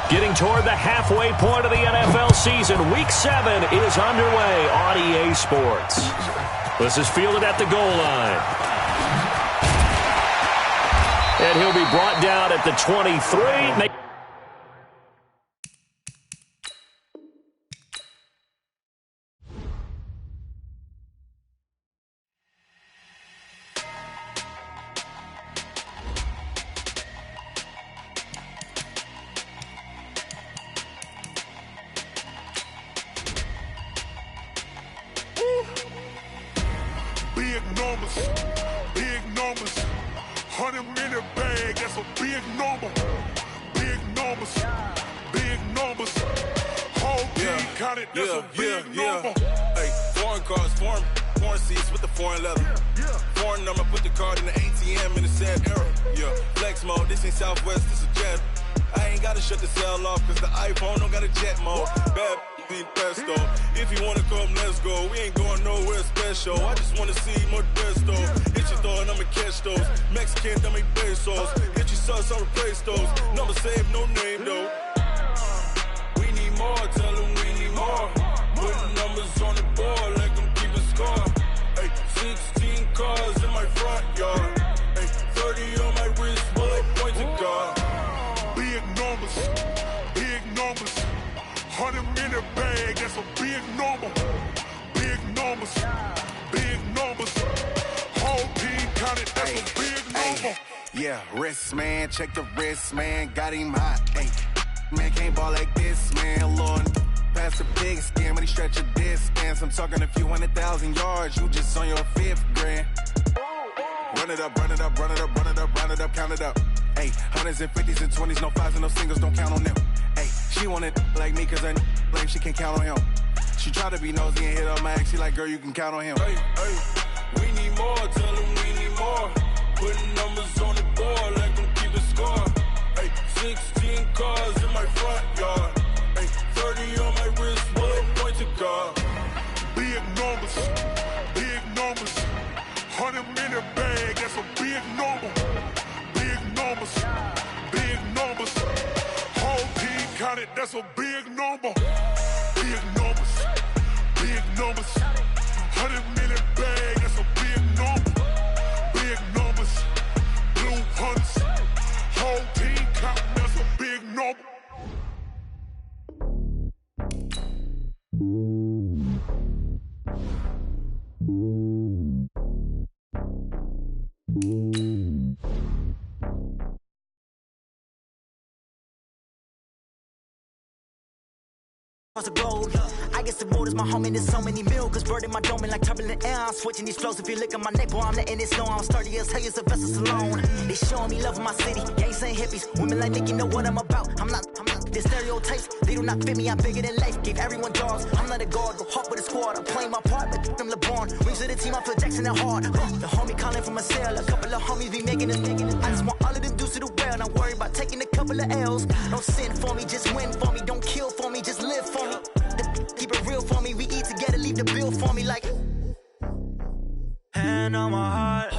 Getting toward the halfway point of the NFL season, Week 7 is underway on EA Sports. This is fielded at the goal line. And he'll be brought down at the 23. Big numbers, 100-minute bag, that's a big number. Big numbers, whole team counted, that's a big number. Hey, foreign cars, foreign seats with the foreign leather. Foreign number, put the card in the ATM in the sad era. Yeah, flex mode, this ain't Southwest, this a jet. I ain't gotta shut the cell off, cause the iPhone don't got a jet mode. Bad need pesto. If you wanna come, let's go. We ain't going nowhere special. I just wanna see more desto. Hit your throw and I'ma catch those. Mexican, dummy pesos. Hit your sauce, I'll replace those. Number save, no name though. We need more, tell them we need more. Putting numbers on the board, let them keep a score. Hey, 16 cars in my front yard. Hey, 30 on my wrist, bullet points to God. Big numbers, 100-minute bag, that's a big number. Big numbers, whole team counted, that's a big number. Yeah, wrist man, check the wrist man, got him hot. Ay, man can't ball like this, man. Lord, pass the big skin when he stretch a distance. I'm talking a few 100,000 yards, you just on your 5th grand. Run it up, count it up. Ay, hundreds and 50s and 20s, no 5s and no singles, don't count on them. Ay, she want it like me cause I blame she can't count on him. She try to be nosy and hit up my ex, she like, girl, you can count on him. Hey, we need more, tell them we need more. Putting numbers on the board, let them keep a score. Hey, 16 cars in my front yard. Hey, 30 on my wrist, bullet point to God. Big numbers, 100-minute bag, that's a big number. Big numbers, whole team counted, that's a big number. Big numbers, 100-minute bag, that's a big number. Big numbers, blue hunts, whole team counting, that's a big number. The gold. I guess the road is my home and there's so many milkers burning my dome like turbulent air. I'm switching these flows. If you look at my neck, boy, I'm letting it snow. I'm sturdy as hell as a vessel alone. They showing me love in my city. Gangsta and hippies. Women like Nick, you know what I'm about. I'm not the stereotypes. They do not fit me. I'm bigger than life. Gave everyone dogs. I'm not a guard. Go hard with a squad. I'm playing my part, but I'm LeBron. Wings of the team. I feel Jackson and hard. The homie calling from a cell. A couple of homies be making us. I just want all of them dudes to the well. Not worry about taking a couple of L's. Don't sin for me, just win for me. Don't kill for me, just live for me. Keep it real for me, we eat together, leave the bill for me like hand on my heart,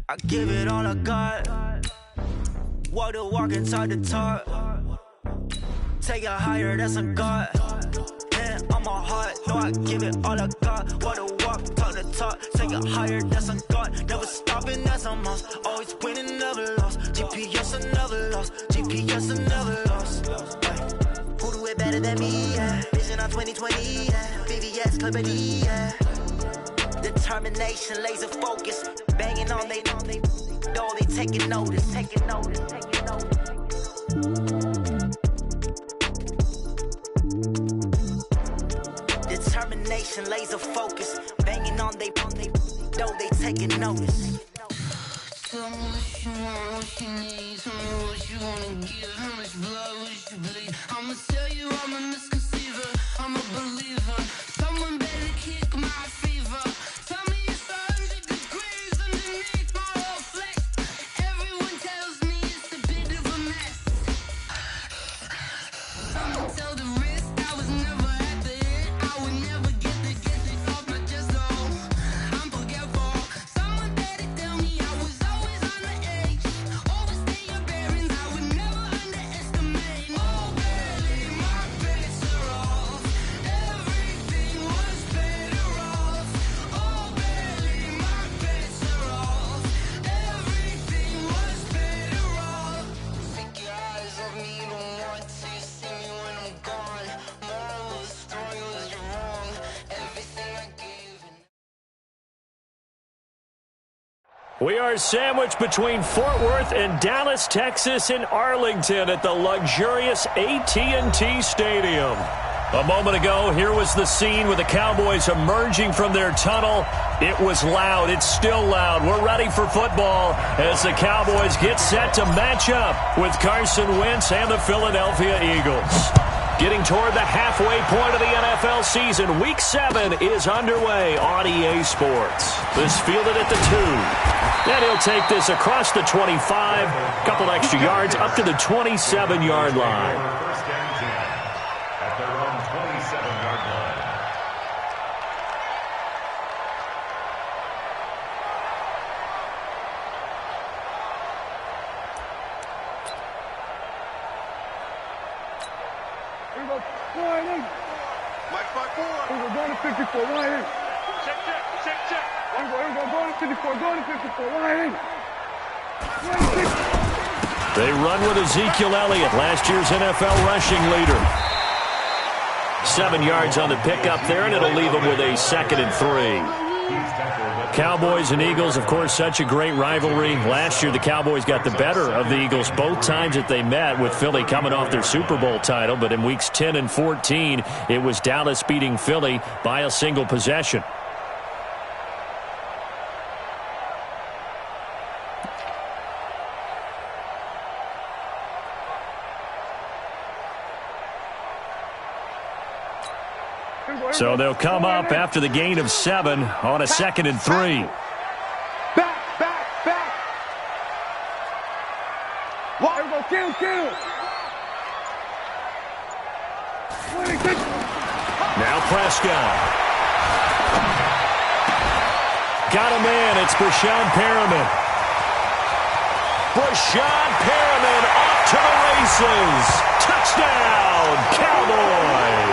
I give it all I got. Walk the walk and talk the talk. Take it higher, that's a God. Hand on my heart, no, I give it all I got. Walk the walk, talk the talk. Take it higher, that's a God. Never stopping, that's a must. Always winning, never lost. GPS, I never lost. GPS, I never lost. Who do it better than me, yeah. Vision on 2020, yeah. VVS, Clippity, yeah. Determination, laser focus. Banging on they taking notice. Determination, laser focus. Banging on they taking notice. Tell me what you want, what you need. Tell me what you wanna give. How much blood would you bleed? I'ma tell you I'm a misconceiver. I'm a believer. Someone better kick my fever. Tell me it's 100 degrees underneath my whole flesh. Everyone tells me it's a bit of a mess. Someone tell the risk I was never at the end. I would never get it off my chest though. I'm forgetful. Someone better tell me I was always on the edge. Overstay your bearings, I would never underestimate. We are sandwiched between Fort Worth and Dallas, Texas in Arlington at the luxurious AT&T Stadium. A moment ago, here was the scene with the Cowboys emerging from their tunnel. It was loud. It's still loud. We're ready for football as the Cowboys get set to match up with Carson Wentz and the Philadelphia Eagles. Getting toward the halfway point of the NFL season, Week 7 is underway on EA Sports. This fielded at the 2. And he'll take this across the 25, couple extra yards up to the 27-yard line. They run with Ezekiel Elliott, last year's NFL rushing leader. 7 yards on the pickup there, and it'll leave them with a 2nd and 3. Cowboys and Eagles, of course, such a great rivalry. Last year, the Cowboys got the better of the Eagles both times that they met, with Philly coming off their Super Bowl title. But in weeks 10 and 14, it was Dallas beating Philly by a single possession. So they'll come up after the gain of 7 on a 2nd and 3. Back. Kill. Now Prescott. Got a man. It's Brashad Perriman. Brashad Perriman off to the races. Touchdown, Cowboys.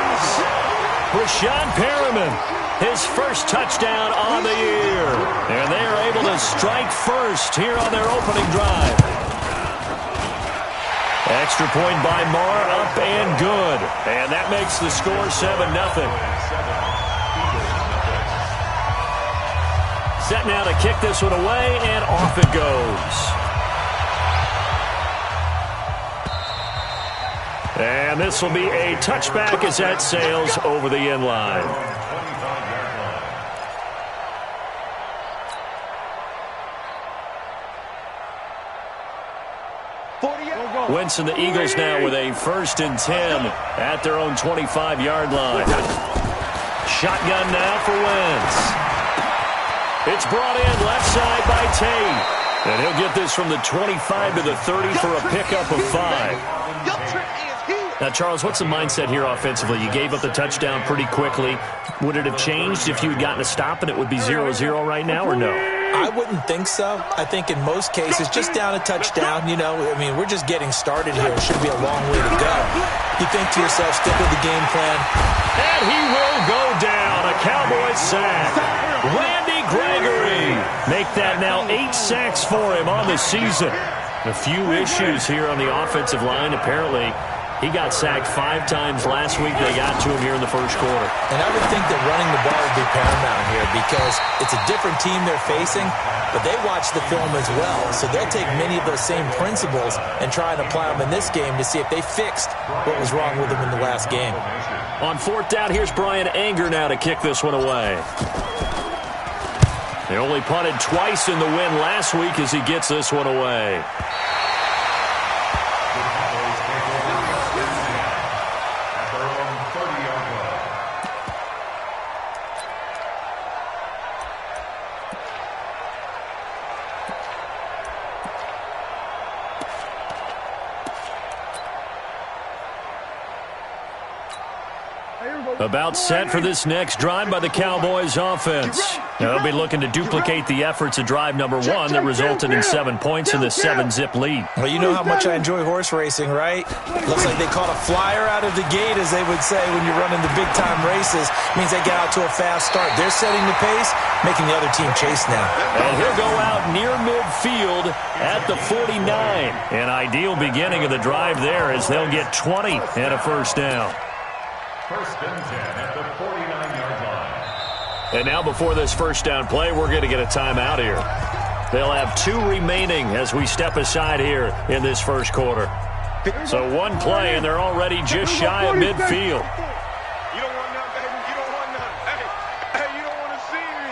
Brashad Perriman, his first touchdown on the year. And they are able to strike first here on their opening drive. Extra point by Marr, up and good. And that makes the score 7-0. Set now to kick this one away, and off it goes. And this will be a touchback as that sails over the end line. Wentz and the Eagles now with a 1st and 10 at their own 25-yard line. Shotgun now for Wentz. It's brought in left side by Tate. And he'll get this from the 25 to the 30 for a pickup of 5. Now, Charles, what's the mindset here offensively? You gave up the touchdown pretty quickly. Would it have changed if you had gotten a stop and it would be 0-0 right now, or no? I wouldn't think so. I think in most cases, just down a touchdown, you know, I mean, we're just getting started here. It should be a long way to go. You think to yourself, stick with the game plan. And he will go down. A Cowboys sack. Randy Gregory. Make that now 8 sacks for him on the season. A few issues here on the offensive line, apparently. He got sacked 5 times last week. They got to him here in the first quarter. And I would think that running the ball would be paramount here because it's a different team they're facing, but they watch the film as well. So they'll take many of those same principles and try and apply them in this game to see if they fixed what was wrong with them in the last game. On 4th down, here's Brian Anger now to kick this one away. They only punted twice in the win last week as he gets this one away. About set for this next drive by the Cowboys offense. They'll be looking to duplicate the efforts of drive number 1 that resulted in 7 points in the 7-zip lead. Well, you know how much I enjoy horse racing, right? Looks like they caught a flyer out of the gate, as they would say when you're running the big-time races. Means they get out to a fast start. They're setting the pace, making the other team chase now. And he'll go out near midfield at the 49. An ideal beginning of the drive there as they'll get 20 and a first down. 1st and 10 at the 49-yard line. And now before this first down play, we're going to get a timeout here. They'll have 2 remaining as we step aside here in this first quarter. So 1 play, and they're already just shy of midfield. You don't want none, baby. You don't want none. Hey, you don't want to see me.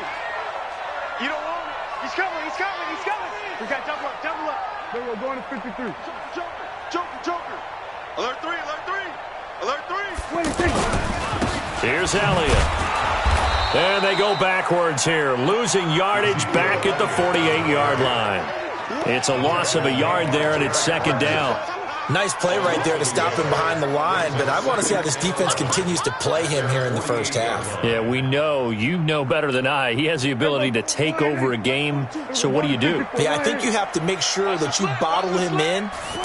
You don't want me. He's coming. He's coming. He's coming. We got double up. Double up. Then we're going to 53. Joker. Alert 3. Alert 3. Here's Elliott. And they go backwards here, losing yardage back at the 48-yard line. It's a loss of a yard there, and it's second down. Nice play right there to stop him behind the line, but I want to see how this defense continues to play him here in the first half. Yeah, we know. You know better than I. He has the ability to take over a game, so what do? Yeah, I think you have to make sure that you bottle him in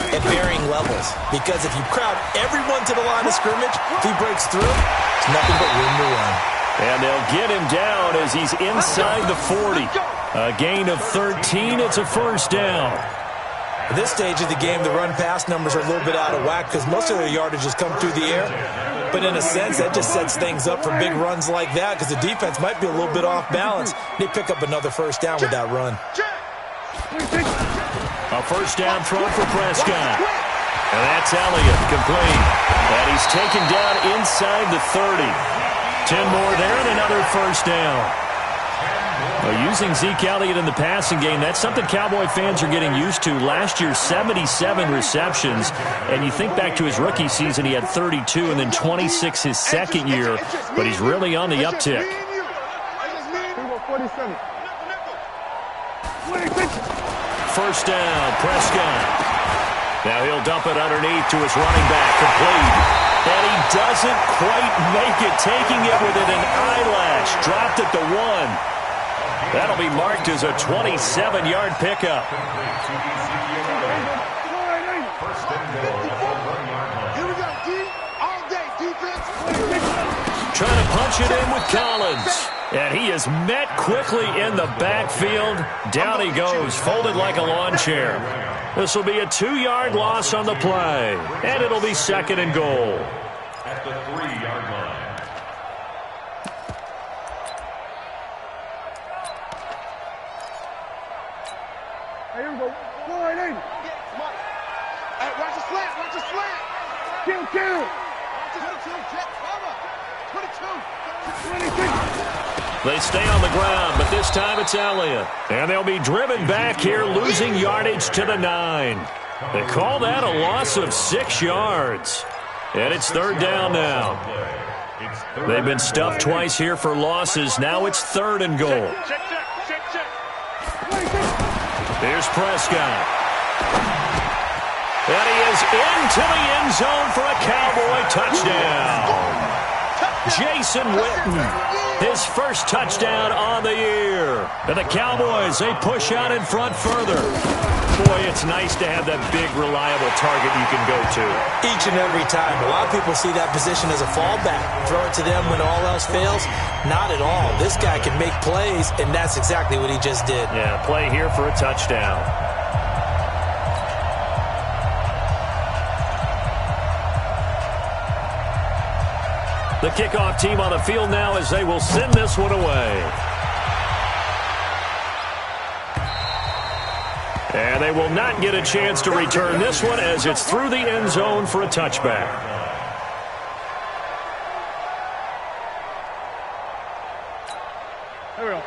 at varying levels, because if you crowd everyone to the line of scrimmage, if he breaks through, it's nothing but room to run. And they'll get him down as he's inside the 40. A gain of 13. It's a first down. At this stage of the game, the run-pass numbers are a little bit out of whack because most of their yardage has come through the air. But in a sense, that just sets things up for big runs like that because the defense might be a little bit off balance. They pick up another first down with that run. A first down throw for Prescott. And that's Elliott, complete. And he's taken down inside the 30. 10 more there and another first down. Using Zeke Elliott in the passing game, that's something Cowboy fans are getting used to. Last year, 77 receptions, and you think back to his rookie season, he had 32 and then 26 his second year, but he's really on the uptick. First down, Prescott. Now he'll dump it underneath to his running back, complete. And he doesn't quite make it, taking it within an eyelash. Dropped at the 1. That'll be marked as a 27-yard pickup. Here we go, D. All day, defense. Trying to punch it in with Collins. And he is met quickly in the backfield. Down he goes, folded like a lawn chair. This will be a 2-yard loss on the play. And it'll be second and goal. At the 3-yard line. Hey, here we go. 480. Hey, watch the slant. Watch the slant. Kill. 22, jet cover. 22. They stay on the ground, but this time it's Elliott. And they'll be driven back here, losing yardage to the 9. They call that a loss of 6 yards. And it's third down now. They've been stuffed twice here for losses. Now it's third and goal. Check. Here's Prescott. And he is into the end zone for a Cowboy touchdown. Jason Witten, his first touchdown on the year. And the Cowboys, they push out in front further. Boy, it's nice to have that big, reliable target you can go to. Each and every time. A lot of people see that position as a fallback. Throw it to them when all else fails. Not at all. This guy can make plays, and that's exactly what he just did. Yeah, play here for a touchdown. The kickoff team on the field now as they will send this one away. And they will not get a chance to return this one as it's through the end zone for a touchback.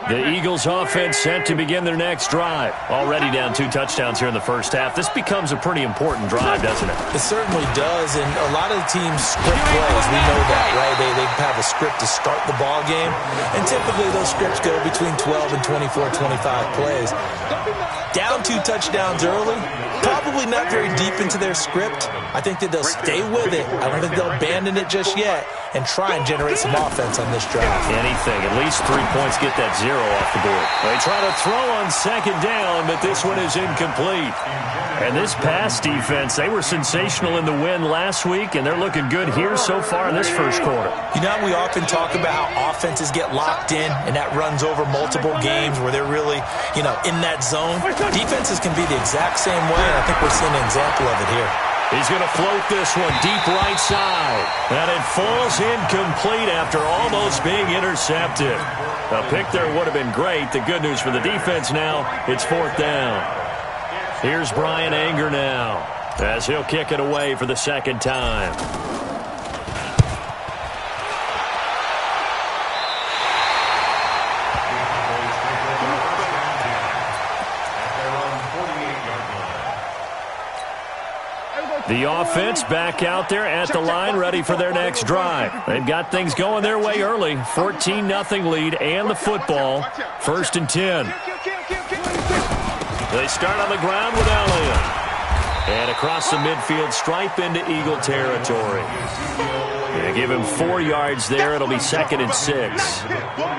The Eagles offense set to begin their next drive. Already down 2 touchdowns here in the first half. This becomes a pretty important drive, doesn't it? It certainly does, and a lot of the teams script plays. We know that, right? They have a script to start the ball game, and typically those scripts go between 12 and 24, 25 plays. Down 2 touchdowns early, probably not very deep into their script. I think that they'll stay with it. I don't think they'll abandon it just yet and try and generate some offense on this drive. Anything, at least 3 points, get that 0 off the board. They try to throw on second down, but this one is incomplete. And this pass defense, they were sensational in the win last week, and they're looking good here so far in this first quarter. You know, we often talk about how offenses get locked in, and that runs over multiple games where they're really, in that zone. Defenses can be the exact same way, and I think we're seeing an example of it here. He's going to float this one deep right side. And it falls incomplete after almost being intercepted. A pick there would have been great. The good news for the defense now, it's 4th down. Here's Brian Anger now as he'll kick it away for the 2nd time. The offense back out there at the line, ready for their next drive. They've got things going their way early. 14-0 lead and the football. 1st and 10. They start on the ground with Elliott. And across the midfield stripe into Eagle territory. They give him 4 yards there. It'll be 2nd and 6.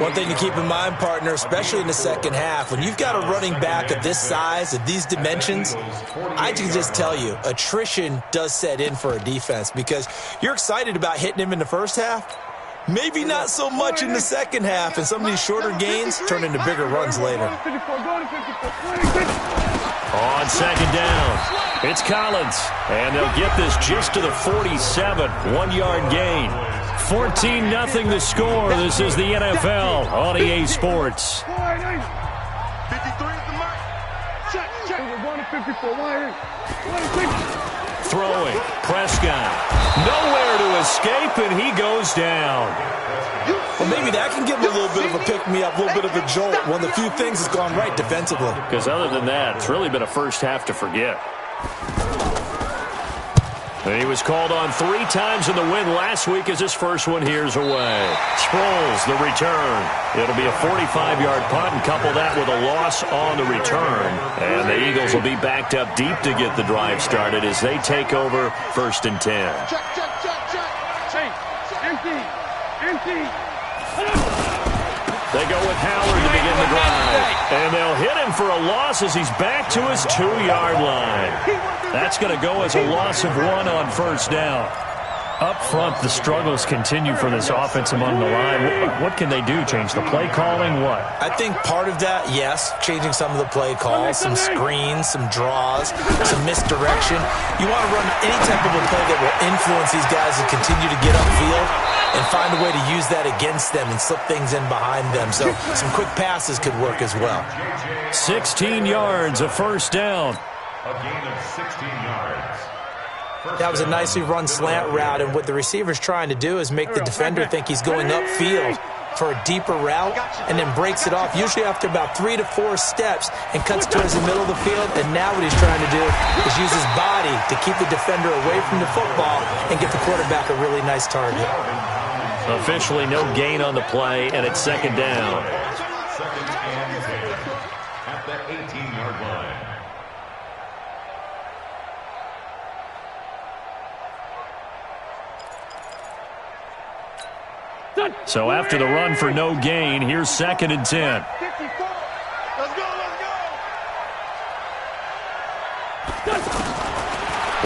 One thing to keep in mind, partner, especially in the second half, when you've got a running back of this size, of these dimensions, I can just tell you, attrition does set in for a defense because you're excited about hitting him in the first half. Maybe not so much in the second half, and some of these shorter gains turn into bigger runs later. On 2nd down, it's Collins, and they'll get this just to the 47, 1-yard gain. 14-0 the score. This is the NFL on EA Sports. 53 is the mark. Check. We're going to 54. Throwing, Prescott. Nowhere to escape, and he goes down. Well, maybe that can give him a little bit of a pick-me-up, a little bit of a jolt. One of the few things that's gone right defensively. Because other than that, it's really been a first half to forget. And he was called on 3 times in the win last week as his first one here's away. Sproles, the return. It'll be a 45-yard punt, and couple that with a loss on the return. And the Eagles will be backed up deep to get the drive started as they take over 1st and 10. Check. Hey, empty. They go with Howard to begin the drive. And they'll hit him for a loss as he's back to his 2-yard line. That's going to go as a loss of 1 on 1st down. Up front, the struggles continue for this offense among the line. What can they do? Change the play calling? What? I think part of that, yes, changing some of the play calls, some screens, some draws, some misdirection. You want to run any type of a play that will influence these guys to continue to get upfield and find a way to use that against them and slip things in behind them. So some quick passes could work as well. 16 yards, a 1st down. A gain of 16 yards. That was a nicely run slant route, and what the receiver's trying to do is make the defender think he's going upfield for a deeper route and then breaks it off, usually after about 3 to 4 steps, and cuts towards the middle of the field. And now what he's trying to do is use his body to keep the defender away from the football and get the quarterback a really nice target. Officially no gain on the play, and it's 2nd down. 2nd and 10 at the 18-yard line. So after the run for no gain, here's 2nd and 10. Let's go.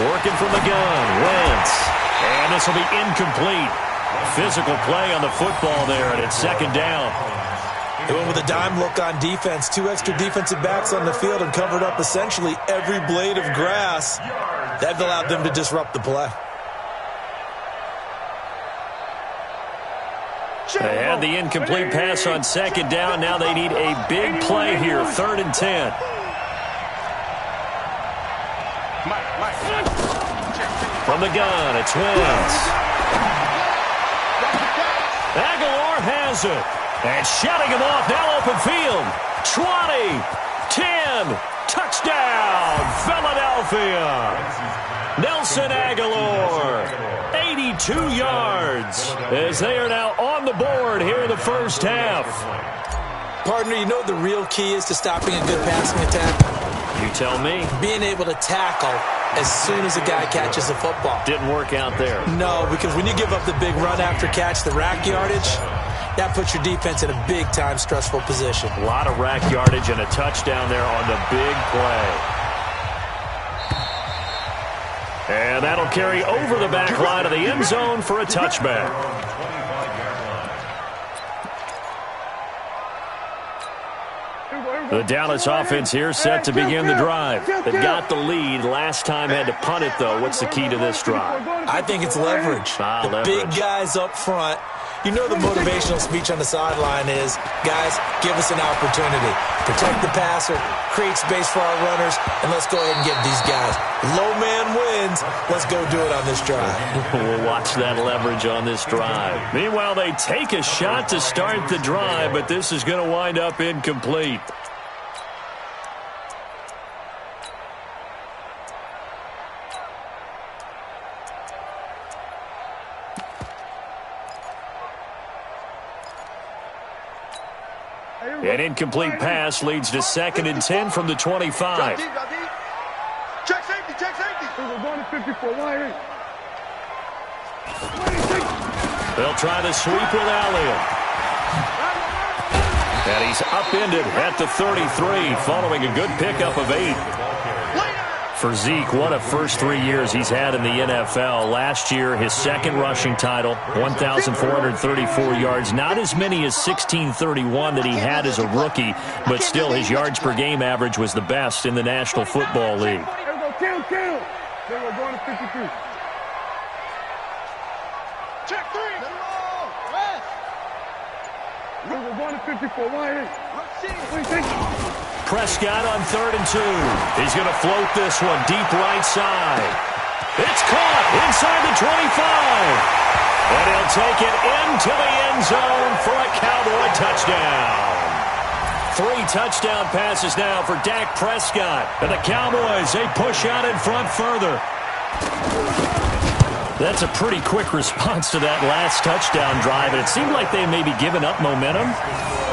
Working from the gun, Wentz. And this will be incomplete. Physical play on the football there, and it's 2nd down. They went with a dime look on defense. 2 extra defensive backs on the field and covered up essentially every blade of grass. That allowed them to disrupt the play. They had the incomplete pass on 2nd down. Now they need a big play here, 3rd and 10. From the gun, it's Wentz. Aguilar has it. And shutting him off, now open field. 20, 10, touchdown, Philadelphia. Nelson Aguilar, 82 yards, as they are now on the board here in the first half. Partner, you know what the real key is to stopping a good passing attack? You tell me. Being able to tackle as soon as a guy catches the football. Didn't work out there. No, because when you give up the big run after catch, the rack yardage, that puts your defense in a big-time stressful position. A lot of rack yardage and a touchdown there on the big play. And that'll carry over the back line of the end zone for a touchback. Here The Dallas offense here set to begin the drive. They got the lead. Last time had to punt it, though. What's the key to this drive? I think it's leverage. Big guys up front. You know the motivational speech on the sideline is, guys, give us an opportunity. Protect the passer, create space for our runners, and let's go ahead and get these guys. Low man wins. Let's go do it on this drive. We'll watch that leverage on this drive. Meanwhile, they take a shot to start the drive, but this is going to wind up incomplete. An incomplete pass leads to 2nd and 10 from the 25. Check safety, check safety. We're going to 54. They'll try the sweep with Elliott. And he's upended at the 33 following a good pickup of 8. For Zeke, what a first 3 years he's had in the NFL. Last year, his 2nd rushing title, 1,434 yards. Not as many as 1,631 that he had as a rookie, but still his yards per game average was the best in the National Football League. There we go, kill. Then we're going to 53. Check 3. We're going to 54. What do you think? Prescott on 3rd and 2. He's going to float this one deep right side. It's caught inside the 25. And he'll take it into the end zone for a Cowboy touchdown. 3 touchdown passes now for Dak Prescott. And the Cowboys, they push out in front further. That's a pretty quick response to that last touchdown drive. And it seemed like they may be giving up momentum.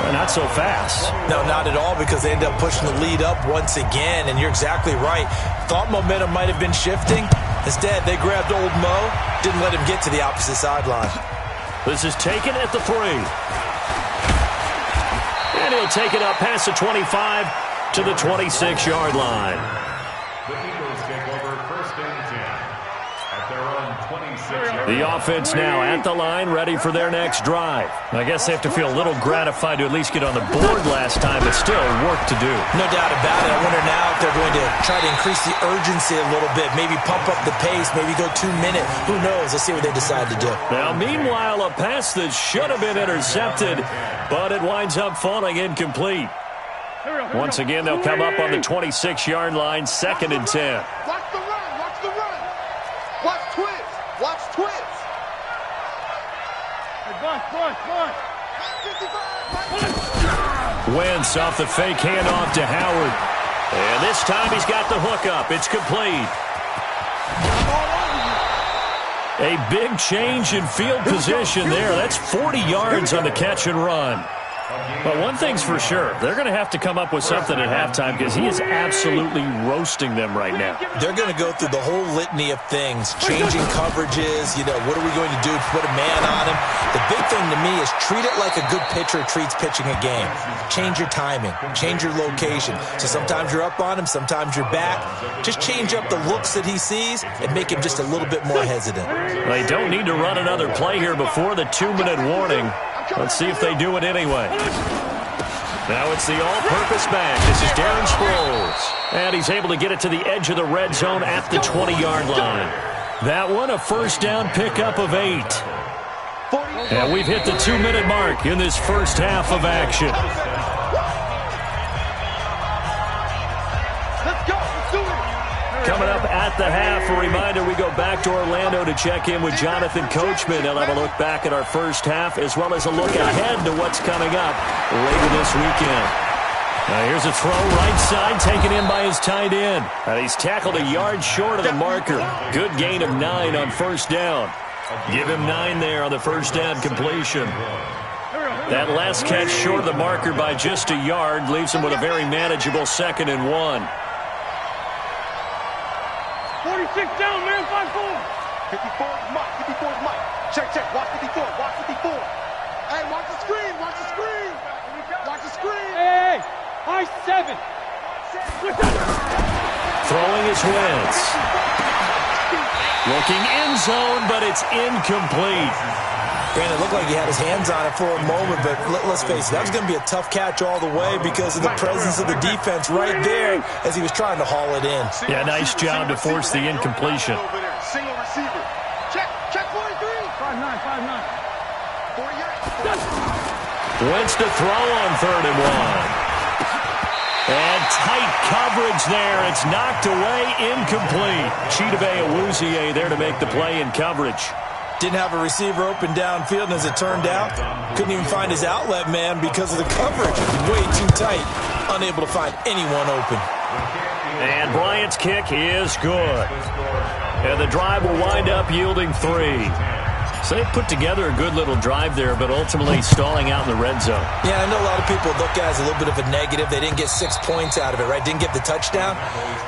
Not so fast. No, not at all, because they end up pushing the lead up once again, and you're exactly right. Thought momentum might have been shifting. Instead, they grabbed old Mo, didn't let him get to the opposite sideline. This is taken at the 3. And he'll take it up past the 25 to the 26-yard line. The Eagles take over 1st and 10 at their own 26-yard line. The offense now at the line, ready for their next drive. I guess they have to feel a little gratified to at least get on the board last time, but still work to do. No doubt about it. I wonder now if they're going to try to increase the urgency a little bit, maybe pump up the pace, maybe go 2 minute. Who knows? Let's see what they decide to do. Now, meanwhile, a pass that should have been intercepted, but it winds up falling incomplete. Once again, they'll come up on the 26-yard line, 2nd and 10. Watch the run, watch the run. Watch twist, watch twist. Wentz off the fake handoff to Howard. And this time he's got the hookup. It's complete. A big change in field position there. That's 40 yards on the catch and run. But one thing's for sure, they're going to have to come up with something at halftime because he is absolutely roasting them right now. They're going to go through the whole litany of things, changing coverages, what are we going to do to put a man on him? The big thing to me is treat it like a good pitcher treats pitching a game. Change your timing, change your location. So sometimes you're up on him, sometimes you're back. Just change up the looks that he sees and make him just a little bit more hesitant. They don't need to run another play here before the 2-minute warning. Let's see if they do it anyway. Now it's the all-purpose back. This is Darren Sproles. And he's able to get it to the edge of the red zone at the 20-yard line. That one, a first down pickup of 8. And we've hit the 2-minute mark in this first half of action. Let's go, let's do it. Coming up at the half, a reminder, we go back to Orlando to check in with Jonathan Coachman. He'll have a look back at our first half as well as a look ahead to what's coming up later this weekend. Now here's a throw right side taken in by his tight end. And he's tackled a yard short of the marker. Good gain of 9 on first down. Give him 9 there on the first down completion. That last catch short of the marker by just a yard leaves him with a very manageable 2nd and 1. 46 down, man, 5-4. 54 is Mike, 54 is Mike. Check, watch 54, watch 54. Hey, watch the screen, watch the screen. Watch the screen. Hey, high 7. Throwing his Wentz. Looking end zone, but it's incomplete. Granted, it looked like he had his hands on it for a moment, but let's face it, that was going to be a tough catch all the way because of the presence of the defense right there as he was trying to haul it in. Yeah, nice job to force the incompletion. Single receiver. Check 43. 5'9", 48. Wentz to throw on 3rd and 1. And tight coverage there. It's knocked away, incomplete. Chidobe Awuzie there to make the play in coverage. Didn't have a receiver open downfield, and as it turned out, couldn't even find his outlet man because of the coverage. Way too tight. Unable to find anyone open. And Bryant's kick is good. And the drive will wind up yielding 3. So they put together a good little drive there, but ultimately stalling out in the red zone. Yeah, I know a lot of people look at it as a little bit of a negative. They didn't get 6 points out of it, right? Didn't get the touchdown.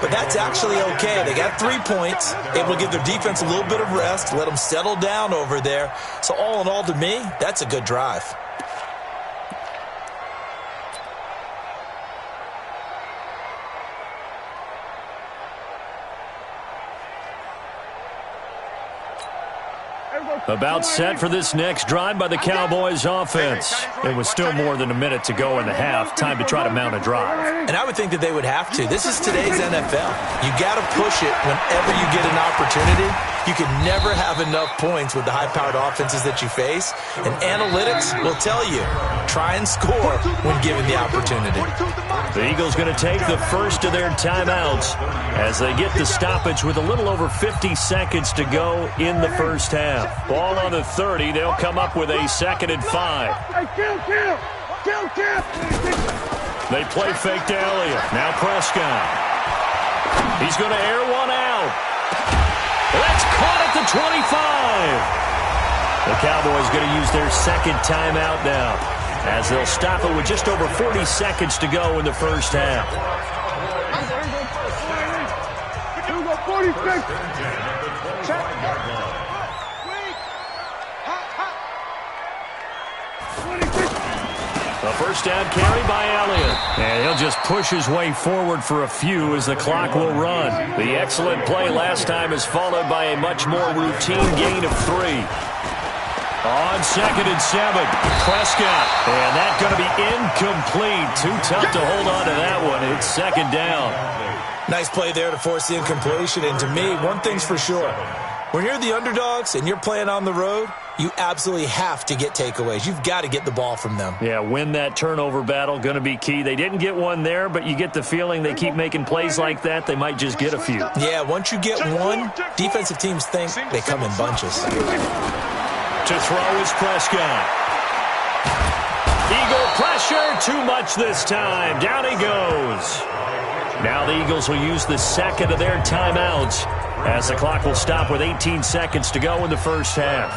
But that's actually okay. They got 3 points, able to give their defense a little bit of rest, let them settle down over there. So all in all, to me, that's a good drive. About set for this next drive by the Cowboys offense. It was still more than a minute to go in the half. Time to try to mount a drive. And I would think that they would have to. This is today's NFL. You got to push it whenever you get an opportunity. You can never have enough points with the high-powered offenses that you face. And analytics will tell you, try and score when given the opportunity. The Eagles going to take the first of their timeouts as they get the stoppage with a little over 50 seconds to go in the first half. Ball on the 30. They'll come up with a 2nd and 5. They play fake to Elliott. Now Prescott. He's going to air one out. That's caught at the 25. The Cowboys going to use their 2nd timeout now as they'll stop it with just over 40 seconds to go in the first half. 46. A first down carry by Elliott. And he'll just push his way forward for a few as the clock will run. The excellent play last time is followed by a much more routine gain of 3. On 2nd and 7, Prescott. And that's going to be incomplete. Too tough to hold on to that one. It's 2nd down. Nice play there to force the incompletion. And to me, one thing's for sure. When you're the underdogs and you're playing on the road, you absolutely have to get takeaways. You've got to get the ball from them. Yeah, win that turnover battle, going to be key. They didn't get one there, but you get the feeling they keep making plays like that, they might just get a few. Yeah, once you get one, defensive teams think they come in bunches. To throw is Prescott. Eagle pressure, too much this time. Down he goes. Now the Eagles will use the 2nd of their timeouts as the clock will stop with 18 seconds to go in the first half.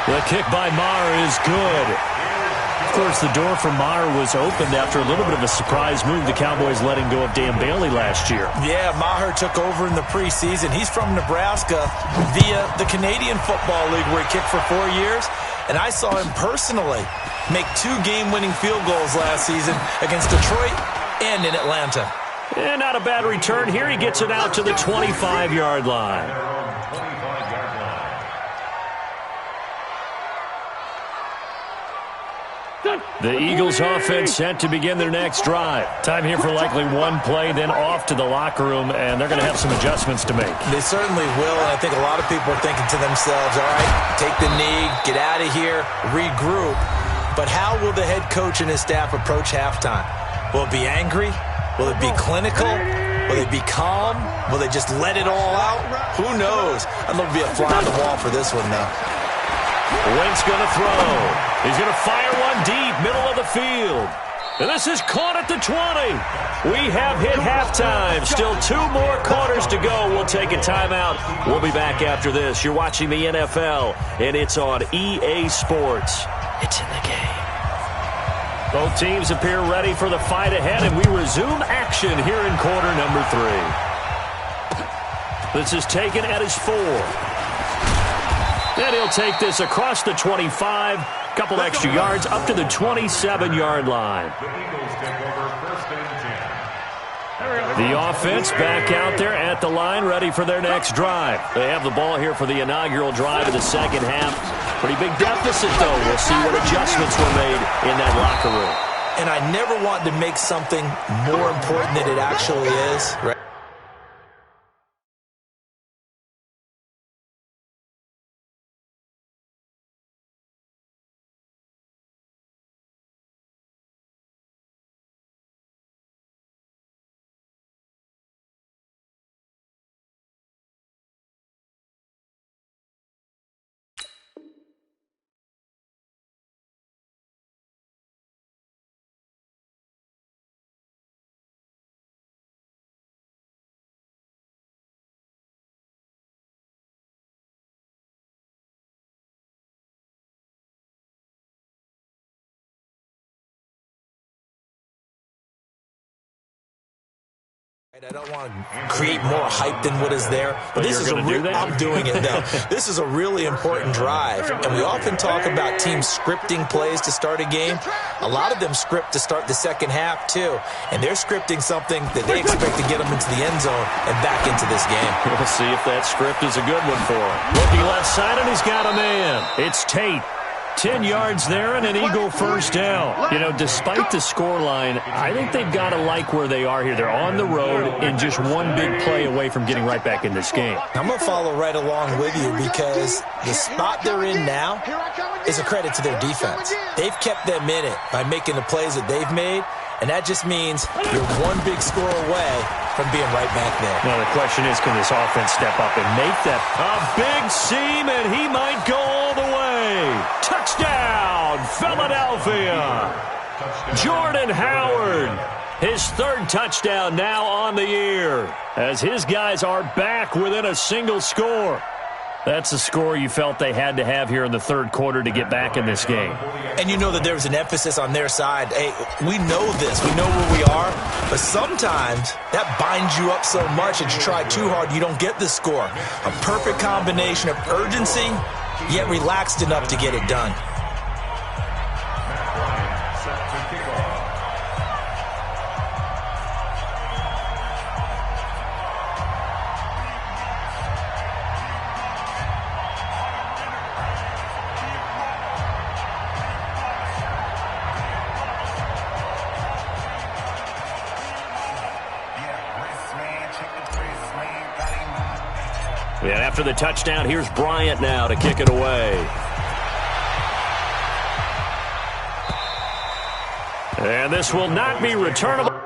The kick by Maher is good. Of course, the door for Maher was opened after a little bit of a surprise move. The Cowboys letting go of Dan Bailey last year. Yeah, Maher took over in the preseason. He's from Nebraska via the Canadian Football League where he kicked for 4 years. And I saw him personally make 2 game-winning field goals last season against Detroit and in Atlanta. And not a bad return here. He gets it out to the 25-yard line. The Eagles offense set to begin their next drive. Time here for likely one play, then off to the locker room, and they're going to have some adjustments to make. They certainly will, and I think a lot of people are thinking to themselves, all right, take the knee, get out of here, regroup. But how will the head coach and his staff approach halftime? Will it be angry? Will it be clinical? Will they be calm? Will they just let it all out? Who knows? I'd love to be a fly on the wall for this one, though. Wentz going to throw. He's going to fire one deep, middle of the field. And this is caught at the 20. We have hit halftime. Still 2 more quarters to go. We'll take a timeout. We'll be back after this. You're watching the NFL, and it's on EA Sports. It's in the game. Both teams appear ready for the fight ahead, and we resume action here in quarter number 3. This is taken at his 4. And he'll take this across the 25, couple extra yards up to the 27-yard line. The Eagles take over 1st and 10 The offense back out there at the line, ready for their next drive. They have the ball here for the inaugural drive of the second half. Pretty big deficit, though. We'll see what adjustments were made in that locker room. And I never want to make something more important than it actually is, right? I don't want to create more hype than what is there, but this is I'm doing it now. This is a really important drive, and we often talk about teams scripting plays to start a game. A lot of them script to start the second half too, and they're scripting something that they expect to get them into the end zone and back into this game. We'll see if that script is a good one for him. Looking left side, and he's got a man. It's Tate. 10 yards there and an Eagle first down. You know, despite the scoreline, I think they've got to like where they are here. They're on the road and just one big play away from getting right back in this game. I'm going to follow right along with you because the spot they're in now is a credit to their defense. They've kept them in it by making the plays that they've made, and that just means you're one big score away from being right back there. Now, the question is, can this offense step up and make that a big seam, and he might go all the way. Touchdown, Philadelphia. Jordan Howard, his third touchdown now on the year, as his guys are back within a single score. That's a score you felt they had to have here in the third quarter to get back in this game. And you know that there was an emphasis on their side. Hey, we know this. We know where we are. But sometimes that binds you up so much that you try too hard, you don't get the score. A perfect combination of urgency, yet relaxed enough to get it done. And after the touchdown, here's Bryant now to kick it away. And this will not be returnable.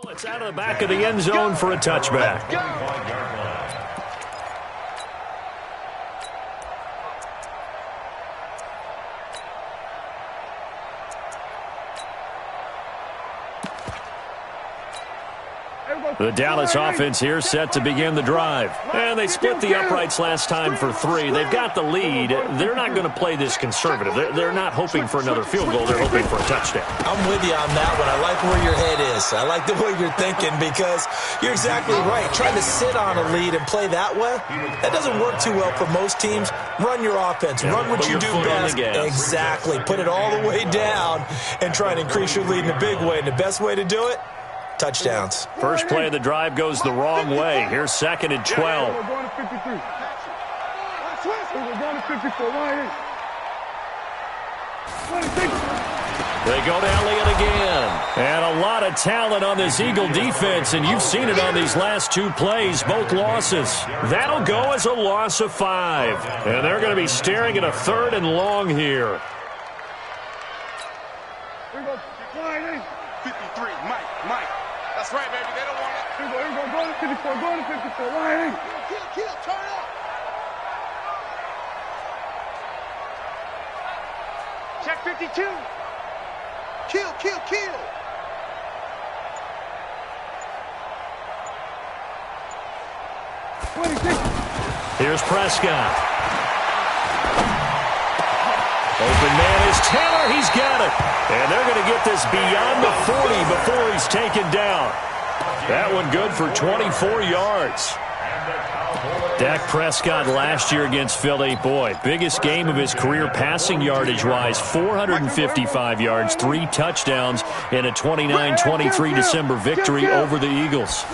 It's out of the back of the end zone for a touchback. The Dallas offense here set to begin the drive. And they split the uprights last time for 3. They've got the lead. They're not going to play this conservative. They're not hoping for another field goal. They're hoping for a touchdown. I'm with you on that one. I like where your head is. I like the way you're thinking because you're exactly right. Trying to sit on a lead and play that way, that doesn't work too well for most teams. Run your offense. Run what you do best. Exactly. Put it all the way down and try and increase your lead in a big way. And the best way to do it, touchdowns. First play of the drive goes the wrong way. Here's 2nd and 12. We're going to 53. We're going to 54. 26. They go to Elliott again. And a lot of talent on this Eagle defense, and you've seen it on these last two plays, both losses. That'll go as a loss of 5. And they're going to be staring at a 3rd and long here. Here we go. 53. Mike. That's right, baby. They don't want it. Here we go. Go to 54. Go to 54. Line. Kill. Turn up. Check 52. Kill. Here's Prescott. Open man is Taylor. He's got it. And they're going to get this beyond the 40 before he's taken down. That one good for 24 yards. Dak Prescott last year against Philly, boy, biggest game of his career passing yardage-wise, 455 yards, 3 touchdowns in a 29-23 December victory over the Eagles.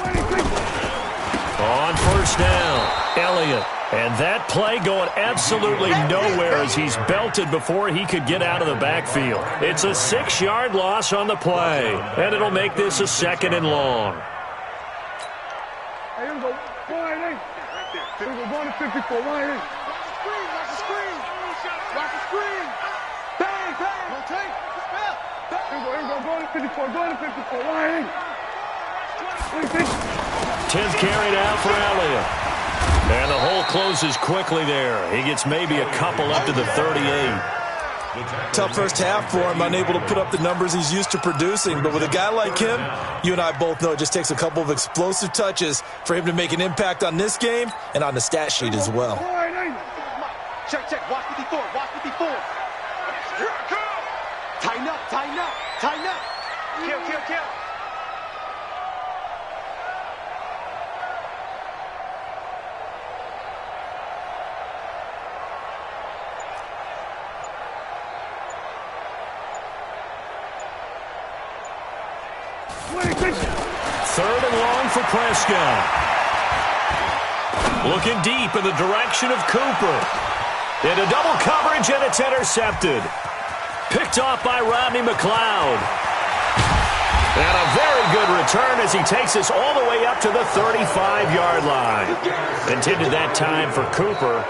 On first down, Elliott. And that play going absolutely nowhere as he's belted before he could get out of the backfield. It's a 6-yard loss on the play, and it'll make this a 2nd and long. Here we go. Here we go. Going to 54. Line. Watch the screen. Bang. Rotate. Here we go. Going to 54. Line. 10th carry down for Elliott. And the hole closes quickly there. He gets maybe a couple up to the 38. Tough first half for him, unable to put up the numbers he's used to producing. But with a guy like him, you and I both know it just takes a couple of explosive touches for him to make an impact on this game and on the stat sheet as well. Check. Watch 54. Here it comes. Tighten up. Kill. Third and long for Prescott. Looking deep in the direction of Cooper. Into double coverage, and it's intercepted. Picked off by Rodney McLeod. And a very good return as he takes us all the way up to the 35-yard line. Intended that time for Cooper.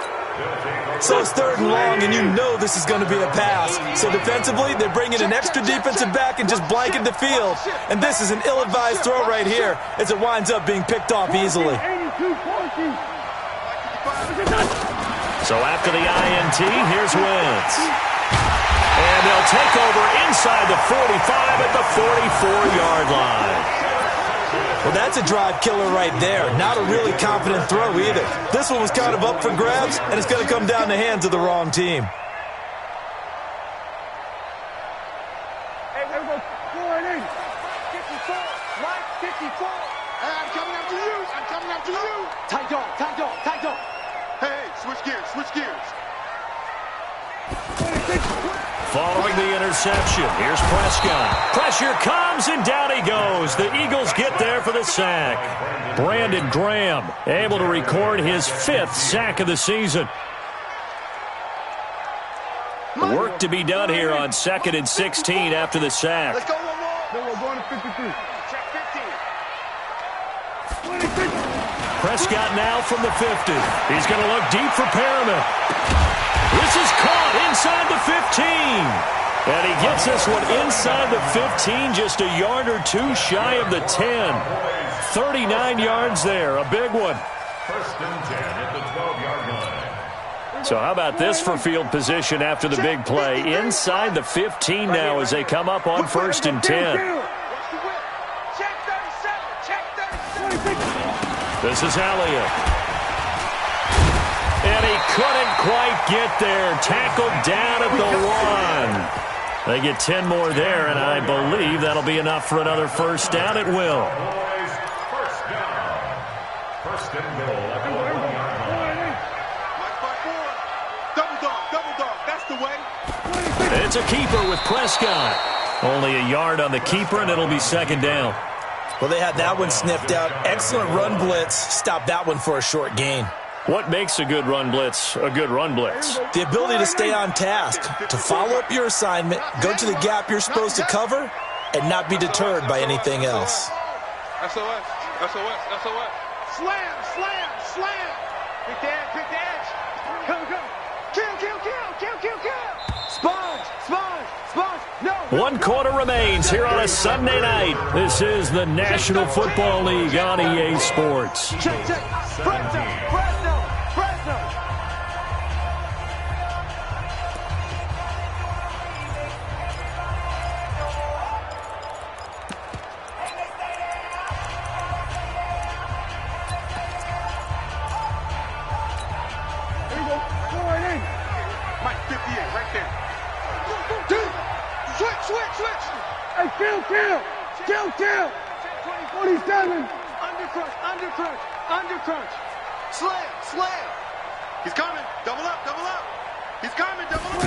So it's 3rd and long, and you know this is going to be a pass. So defensively, they bring in an extra defensive back and just blanket the field. And this is an ill-advised throw right here as it winds up being picked off easily. So after the INT, here's Wentz. And they'll take over inside the 45 at the 44-yard line. Well, that's a drive killer right there. Not a really confident throw either. This one was kind of up for grabs, and it's going to come down the hands of the wrong team. Hey, there we go. 4-8. 54. Right, 54. Hey, I'm coming after you. Tight dog. Hey, switch gears. Following the interception, here's Prescott. Pressure comes, and down he goes. The Eagles get there for the sack. Brandon Graham able to record his 5th sack of the season. Work to be done here on 2nd and 16 after the sack. Let's go one more. Then we're going to 53. Check 15. Prescott now from the 50. He's going to look deep for Perriman. This is caught inside the 15. And he gets this one inside the 15, just a yard or two shy of the 10. 39 yards there, a big one. 1st and 10 at the 12-yard line. So how about this for field position after the big play? Inside the 15 now as they come up on 1st and 10. This is Elliott. And he couldn't quite get there. Tackled down at the 1. They get 10 more there, and I believe that'll be enough for another 1st down. It will. Boys, 1st down. 1st and goal at the 1-yard line. Double dog. That's the way. It's a keeper with Prescott. Only a yard on the keeper, and it'll be 2nd down. Well, they had that one sniffed out. Excellent run blitz. Stopped that one for a short gain. What makes a good run blitz a good run blitz? The ability to stay on task, to follow up your assignment, go to the gap you're supposed to cover, and not be deterred by anything else. SOS, SOS, SOS. Slam, slam, slam. Pick the edge, pick the edge. Come, come. Kill, kill, kill, kill, kill, kill. Sponge, sponge, sponge. No. 1 quarter remains here on a Sunday night. This is the National Football League on EA Sports. Check, check. Presto, presto, presto. Here we go. Go right in. Mike, 58, right there. Switch, switch, switch. Hey, kill, kill. Kill, kill. 47. Undercrunch, undercrunch, undercrunch. Slam, slam. He's coming. Double up, double up. He's coming, double up.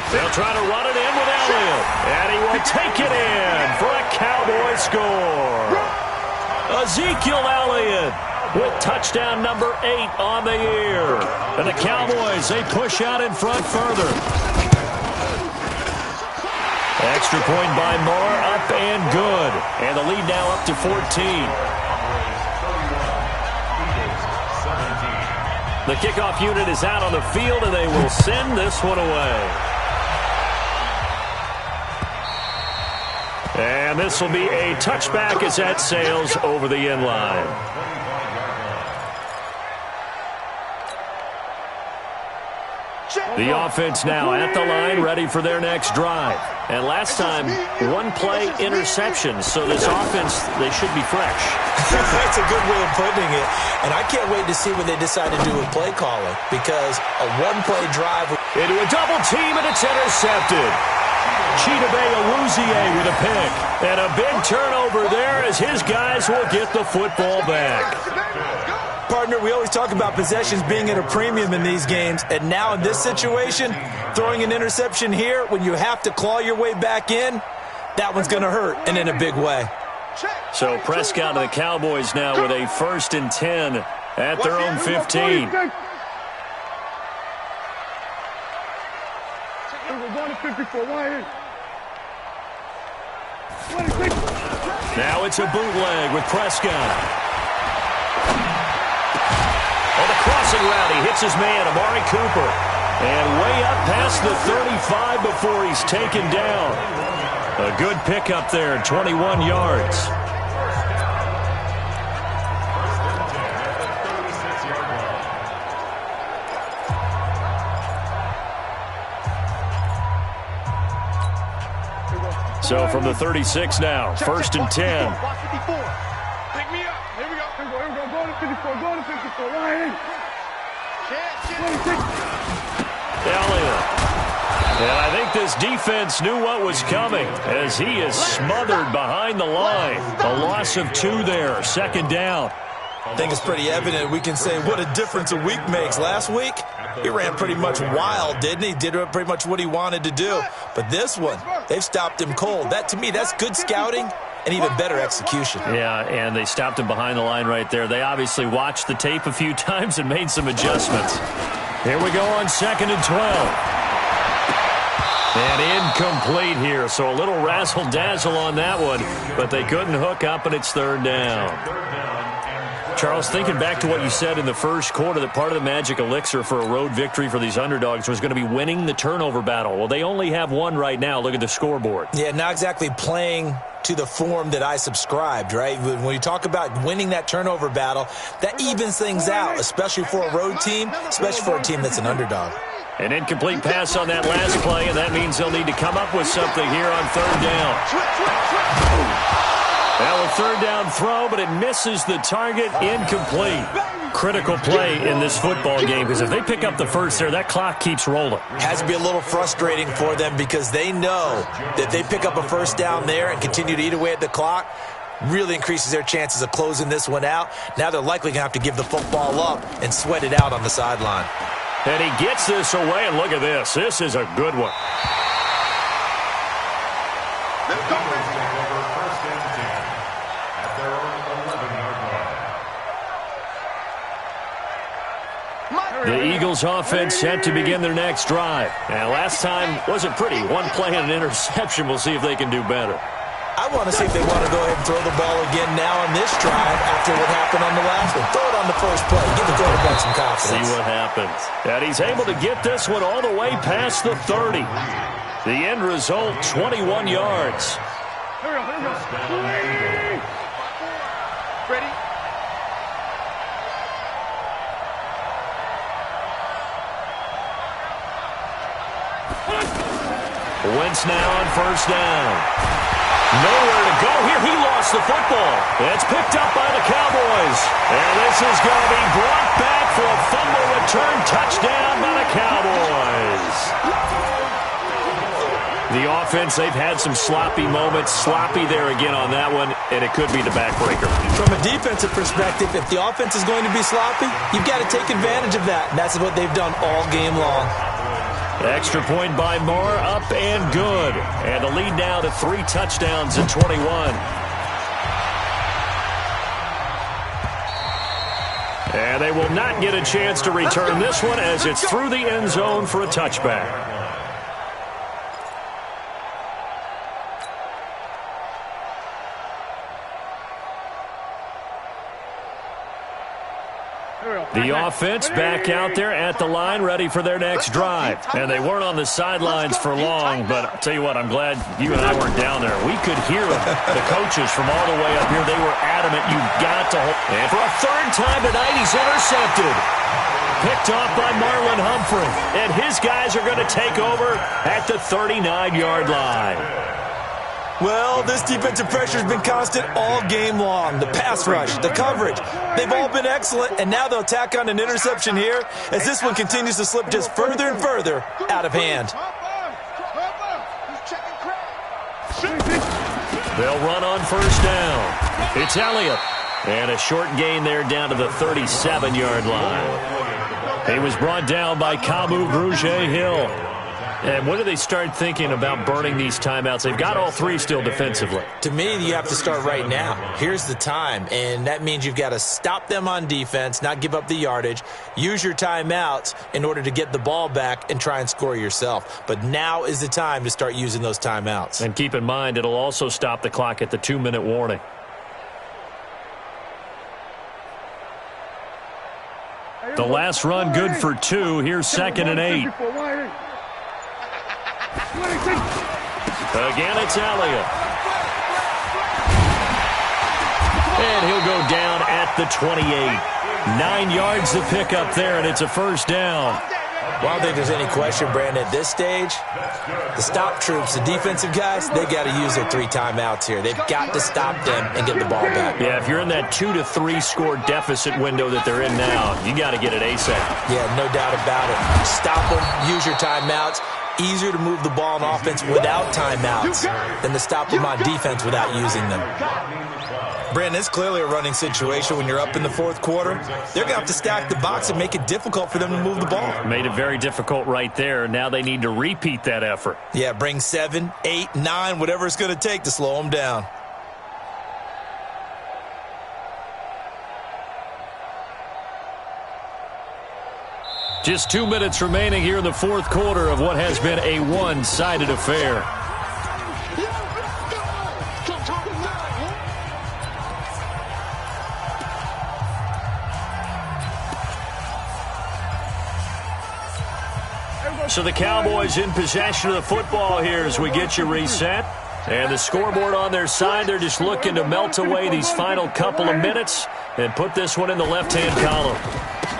They'll try to run it in with Elliott, and he will take it in for a Cowboy score. Ezekiel Elliott with touchdown number 8 on the year. And the Cowboys, they push out in front further. Extra point by Moore, up and good. And the lead now up to 14. The kickoff unit is out on the field, and they will send this one away. And this will be a touchback as that sails over the end line. The offense now at the line, ready for their next drive. And last time, 1-play interception. So this offense, they should be fresh. That's a good way of putting it. And I can't wait to see what they decide to do with play calling, because a 1-play drive. Into a double team, and it's intercepted. Chidobe Awuzie with a pick. And a big turnover there as his guys will get the football back. Partner, we always talk about possessions being at a premium in these games, and now in this situation, throwing an interception here when you have to claw your way back in, that one's going to hurt, and in a big way. So Prescott and the Cowboys now with a 1st and 10 at their own 15. Now it's a bootleg with Prescott. On the crossing route, he hits his man, Amari Cooper. And way up past the 35 before he's taken down. A good pickup there, 21 yards. So from the 36 now, 1st and 10. Pick me up. Here we go. Here we go. Here we go. Go to 54. Go to 54. Right in. Elliott. And I think this defense knew what was coming as he is smothered behind the line. A loss of 2 there, 2nd down. I think it's pretty evident. We can say what a difference a week makes. Last week, he ran pretty much wild, didn't he? Did pretty much what he wanted to do. But this one, they've stopped him cold. That, to me, that's good scouting and even better execution. Yeah, and they stopped him behind the line right there. They obviously watched the tape a few times and made some adjustments. Here we go on 2nd and 12. And incomplete here, so a little razzle-dazzle on that one, but they couldn't hook up, and it's 3rd down. Charles, thinking back to what you said in the first quarter, that part of the magic elixir for a road victory for these underdogs was going to be winning the turnover battle. Well, they only have one right now. Look at the scoreboard. Yeah, not exactly playing to the form that I subscribed, right? When you talk about winning that turnover battle, that evens things out, especially for a road team, especially for a team that's an underdog. An incomplete pass on that last play, and that means they'll need to come up with something here on 3rd down. Now a 3rd down throw, but it misses the target, incomplete. Critical play in this football game, because if they pick up the first there, that clock keeps rolling. Has to be a little frustrating for them because they know that they pick up a 1st down there and continue to eat away at the clock, really increases their chances of closing this one out. Now they're likely going to have to give the football up and sweat it out on the sideline. And he gets this away, and look at this. This is a good one. The Eagles offense set to begin their next drive. And last time wasn't pretty. One play and an interception. We'll see if they can do better. I want to see if they want to go ahead and throw the ball again now on this drive after what happened on the last one. Throw it on the first play. Give the quarterback some confidence. See what happens. And he's able to get this one all the way past the 30. The end result, 21 yards. Here we go. Ready? Wentz now on first down. Nowhere to go here. He lost the football. It's picked up by the Cowboys. And this is going to be brought back for a fumble return touchdown by the Cowboys. The offense, they've had some sloppy moments. Sloppy there again on that one, and it could be the backbreaker. From a defensive perspective, if the offense is going to be sloppy, you've got to take advantage of that. And that's what they've done all game long. Extra point by Moore, up and good. And the lead now to 3 touchdowns at 21. And they will not get a chance to return this one as it's through the end zone for a touchback. The offense back out there at the line, ready for their next drive. And they weren't on the sidelines for long, but I'll tell you what, I'm glad you and I weren't down there. We could hear them. The coaches from all the way up here, they were adamant, you've got to hold. And for a third time tonight, he's intercepted. Picked off by Marlon Humphrey. And his guys are going to take over at the 39-yard line. Well, this defensive pressure has been constant all game long. The pass rush, the coverage, they've all been excellent, and now they'll tack on an interception here as this one continues to slip just further and further out of hand. They'll run on first down. It's Elliott. And a short gain there down to the 37-yard line. He was brought down by Kamu Grugier-Hill. And when do they start thinking about burning these timeouts? They've got all 3 still defensively. To me, you have to start right now. Here's the time, and that means you've got to stop them on defense, not give up the yardage, use your timeouts in order to get the ball back and try and score yourself. But now is the time to start using those timeouts. And keep in mind, it'll also stop the clock at the 2-minute warning. The last run good for 2. Here's 2nd and 8. Again, it's Elliott. And he'll go down at the 28. 9 yards to pick up there, and it's a first down. Well, I don't think there's any question, Brandon, at this stage, the stop troops, the defensive guys, they got to use their 3 timeouts here. They've got to stop them and get the ball back. Yeah, if you're in that 2 to 3 score deficit window that they're in now, you got to get it ASAP. Yeah, no doubt about it. Stop them, use your timeouts. Easier to move the ball on offense without timeouts than to stop them on defense without using them. Brandon, it's clearly a running situation when you're up in the 4th quarter. They're going to have to stack the box and make it difficult for them to move the ball. Made it very difficult right there. Now they need to repeat that effort. Yeah, bring 7, 8, 9, whatever it's going to take to slow them down. Just 2 minutes remaining here in the 4th quarter of what has been a one-sided affair. So the Cowboys in possession of the football here as we get you reset. And the scoreboard on their side, they're just looking to melt away these final couple of minutes and put this one in the left-hand column.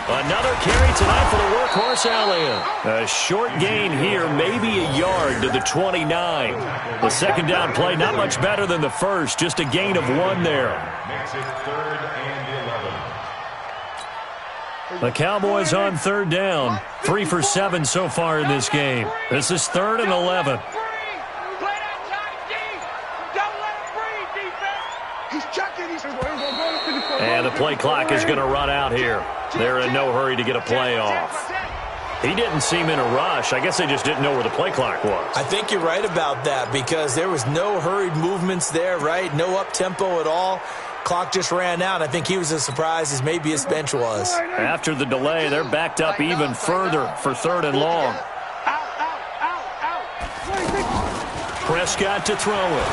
Another carry tonight for the workhorse Elliott. A short gain here, maybe a yard to the 29. The second down play, not much better than the first, just a gain of 1 there. Makes it 3rd and 11. The Cowboys on 3rd down, 3 for 7 so far in this game. This is 3rd and 11. And the play clock is going to run out here. They're in no hurry to get a play off. He didn't seem in a rush. I guess they just didn't know where the play clock was. I think you're right about that because there was no hurried movements there, right? No up-tempo at all. Clock just ran out. I think he was as surprised as maybe his bench was. After the delay, they're backed up even further for 3rd and long. Prescott to throw it.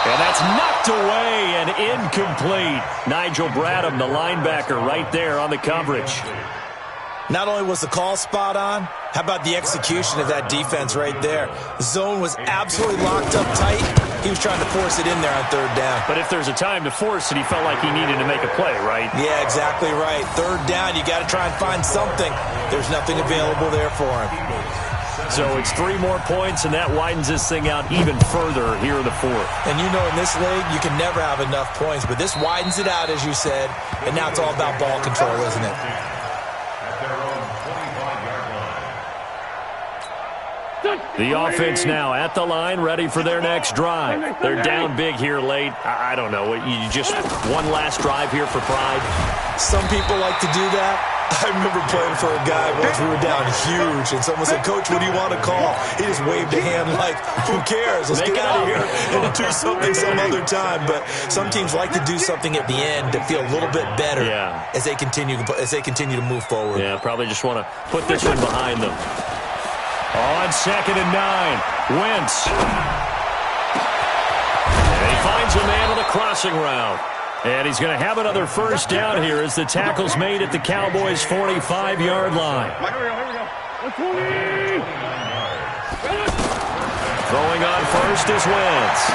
And that's knocked away and incomplete. Nigel Bradham, the linebacker, right there on the coverage. Not only was the call spot on, how about the execution of that defense right there? The zone was absolutely locked up tight. He was trying to force it in there on 3rd down. But if there's a time to force it, he felt like he needed to make a play, right? Yeah, exactly right. 3rd down, you got to try and find something. There's nothing available there for him. So it's 3 more points, and that widens this thing out even further here in the 4th. And you know in this league, you can never have enough points, but this widens it out, as you said, and now it's all about ball control, isn't it? The offense now at the line, ready for their next drive. They're down big here late. I don't know. You just one last drive here for pride? Some people like to do that. I remember playing for a guy once we were down huge, and someone said, "Coach, what do you want to call?" He just waved a hand like, "Who cares? Let's get out of here and do something some other time." But some teams like to do something at the end to feel a little bit better as they continue to move forward. Yeah, probably just want to put this one behind them. On 2nd and 9, Wentz. And he finds a man on the crossing route. And he's going to have another 1st down here as the tackle's made at the Cowboys' 45-yard line. Throwing on 1st is Wentz.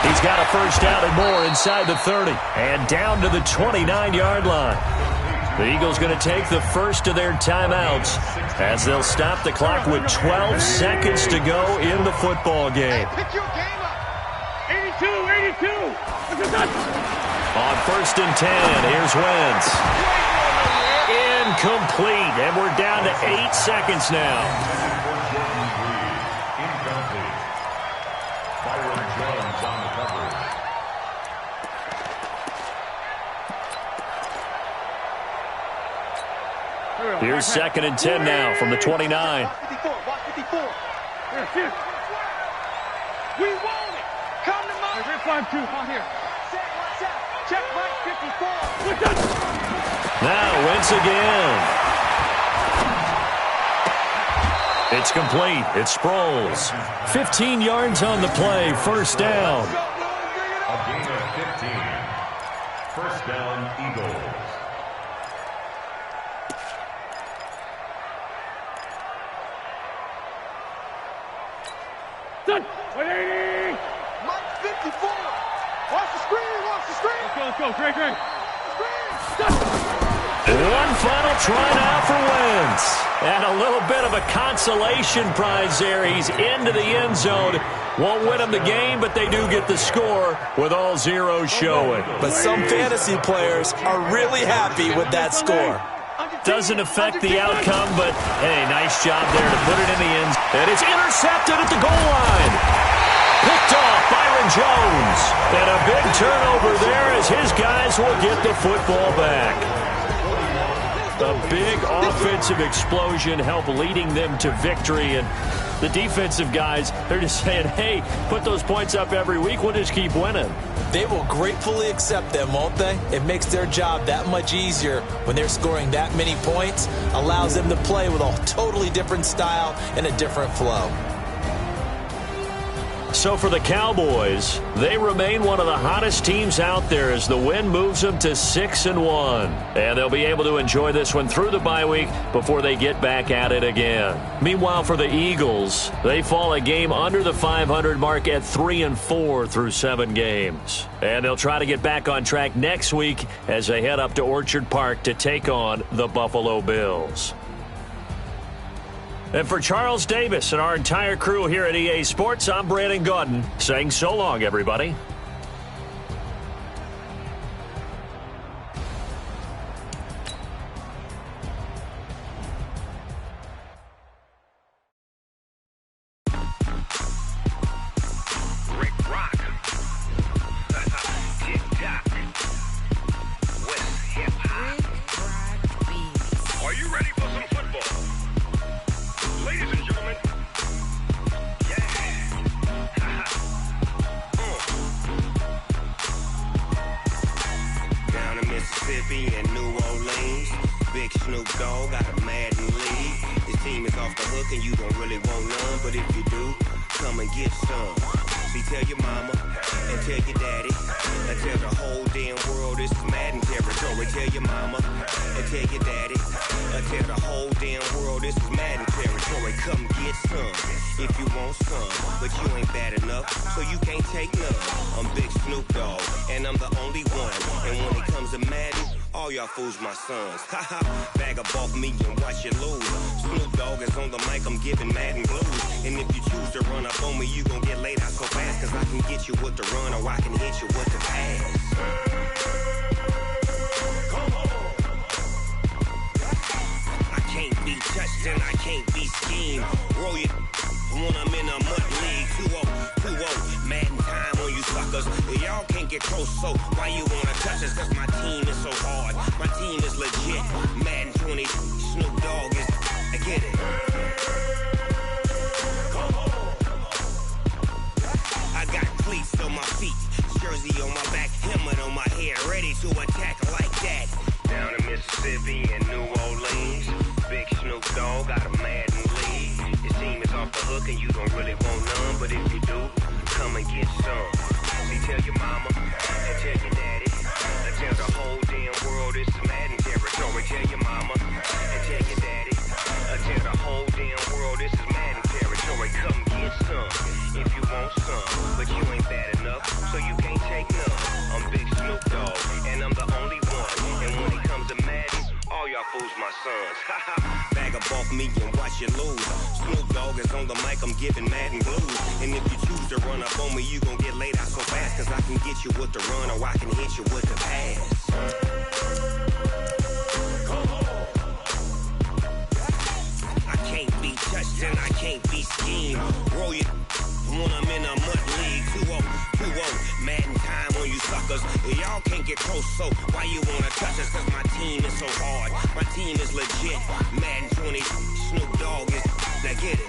He's got a 1st down and more inside the 30. And down to the 29-yard line. The Eagles going to take the 1st of their timeouts as they'll stop the clock with 12 seconds to go in the football game. Pick your game up. 82. On 1st and 10, here's Wentz. Incomplete, and we're down to 8 seconds now. Here's 2nd and 10 now from the 29. Watch 54. We want it. Come to my. We're 5-2. On here. Check right 54. Now Wentz again. It's complete. It's Sproles. 15 yards on the play. 1st down. A gain of 15. 1st down, Eagles. Done. 180. Mike 54. Watch the screen. Let's go. Great. One final try now for Wentz. And a little bit of a consolation prize there. He's into the end zone. Won't win them the game, but they do get the score with all zeros showing. But some fantasy players are really happy with that score. Doesn't affect the outcome, but, hey, nice job there to put it in the end. And it's intercepted at the goal line. Picked off Byron Jones. And a big turnover there as his guys will get the football back. A big offensive explosion helped leading them to victory. And the defensive guys, they're just saying, hey, put those points up every week. We'll just keep winning. They will gratefully accept them, won't they? It makes their job that much easier when they're scoring that many points. Allows them to play with a totally different style and a different flow. So for the Cowboys, they remain one of the hottest teams out there as the win moves them to 6-1. And they'll be able to enjoy this one through the bye week before they get back at it again. Meanwhile, for the Eagles, they fall a game under the 500 mark at 3-4 through 7 games. And they'll try to get back on track next week as they head up to Orchard Park to take on the Buffalo Bills. And for Charles Davis and our entire crew here at EA Sports, I'm Brandon Gaudin saying so long, everybody. Mississippi and New Orleans. Big Snoop Dogg got a Madden lead. His team is off the hook and you don't really want none, but if you do, come and get some. See, tell your mama and tell your daddy and tell the whole damn world this is Madden territory. Tell your mama and tell your daddy and tell the whole damn world this is Madden territory. Come get some if you want some, but you ain't bad enough, so you can't take none. I'm Big Snoop Dogg and I'm the only one, and when it comes to Madden, all y'all fools my sons. Haha, bag up off me and watch you lose. Snoop Dogg is on the mic, I'm giving Madden blues. And if you choose to run up on me, you gon' get laid out so fast, cause I can get you with the run or I can hit you with the pass. I can't be touched and I can't be schemed. Roll you when I'm in a mud league. 2-0, Madden time on you suckers. Y'all can't get close, so why you wanna touch us? Cause my team is so hard, my team is legit. Madden 20, Snoop Dogg is, I get it. I got cleats on my feet, jersey on my back, helmet on my head, ready to attack like that. Down in Mississippi and New Orleans, Big Snoop Dogg got a Madden lead. His team is off the hook and you don't really want none, but if you do, come and get some. See, tell your mama and tell your daddy and tell the whole damn world this is Madden territory. Tell your mama and tell your daddy and tell the whole damn world this is Madden territory. Come get some if you want some, but you ain't bad enough, so you can't take none. I'm Big Snoop Dogg and I'm the only one, and when it comes to Madden, all y'all fools my sons. Bag up off me and watch you lose. Snoop Dogg is on the mic, I'm giving Madden blues. And if you choose to run up on me, you gon' get laid out so fast, cause I can get you with the run or I can hit you with the pass. I can't be touched and I can't be schemed. Roll you when I'm in a mud league. 2-0, Madden time on you suckers. Y'all can't get close, so why you wanna touch us? Cause my team is so hard, my team is legit. Madden 20, Snoop Dogg is, now get it.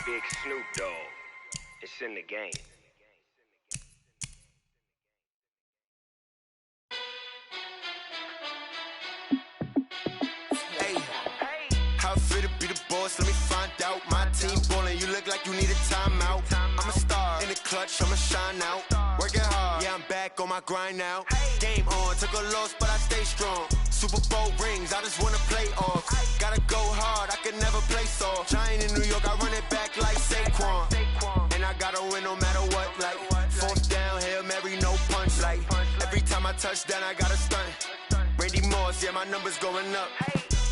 Big Snoop Dogg, it's in the game. How fit to be the boss? Let me find out. My team ballin', you look like you need a timeout. I'm a star in the clutch, I'ma shine out. Working hard, yeah, I'm back on my grind now. Game on, took a loss, but I stay strong. Super Bowl rings, I just wanna play off. Gotta go hard, I can never play soft. Giant in New York, I run it back like Saquon. And I gotta win no matter what, like fourth down, Hail Mary, no punch. Like every time I touch down, I gotta stunt. Randy Moss, yeah, my numbers going up.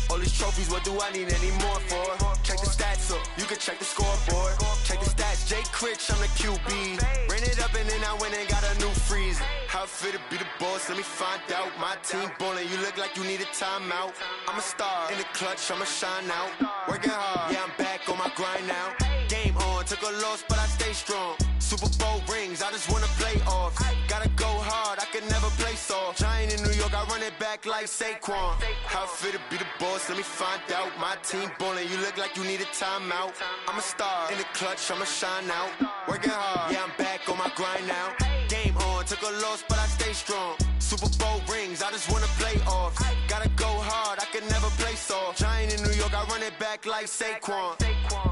All these trophies, what do I need any more for? Check the stats up, you can check the scoreboard. Check the stats, Jay Critch, I'm the QB. Ran it up and then I went and got a new freeze. How fit to be the boss, let me find out. My team ballin', you look like you need a timeout. I'm a star in the clutch, I'ma shine out. Working hard, yeah, I'm back on my grind now. Game on, took a loss, but I stay strong. Super Bowl rings, I just wanna play off. Gotta go hard, I can never play soft. Giant in New York, I run it back like Saquon. How fit to be the boss, let me find out. My team ballin', you look like you need a timeout. I'm a star in the clutch, I'ma shine out. Working hard, yeah, I'm back on my grind now. Game on, took a loss, but I stay strong. Super Bowl rings, I just wanna play off. Gotta go hard, I can never play soft. Giant in New York, I run it back like Saquon.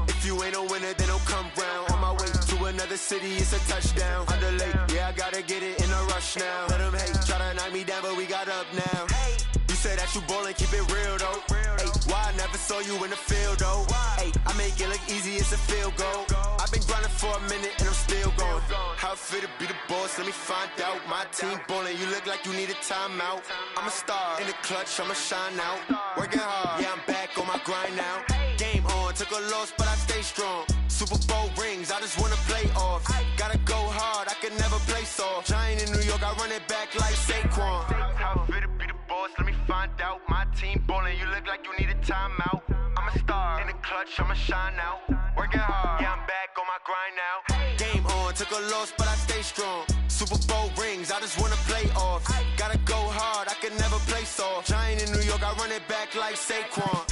If you ain't a winner, then don't come round. On my way to another city, it's a touchdown. Under late, yeah, I gotta get it in a rush now. Let them hate, try to knock me down, but we got up now. You say that you ballin', keep it real though. Hey, why I never saw you in the field though? Hey, I make it look easy, it's a field goal. I've been grinding for a minute and I'm still going. How fit to be the boss, let me find out. My team ballin', you look like you need a timeout. I'm a star in the clutch, I'ma shine out. Working hard, yeah, I'm back on my grind now. Game on, took a loss, but I stay strong. Super Bowl rings, I just wanna play off. Gotta go hard, I can never play soft. Giant in New York, I run it back like Saquon. How fit to be the boss, let me find out. My team ballin', you look like you need a timeout. I'm a star in the clutch, I'ma shine out. Working hard, yeah, I'm back on my grind now. Game on, took a loss, but I stay strong. Super Bowl rings, I just wanna play off. Gotta go hard, I can never play soft. Giant in New York, I run it back like Saquon.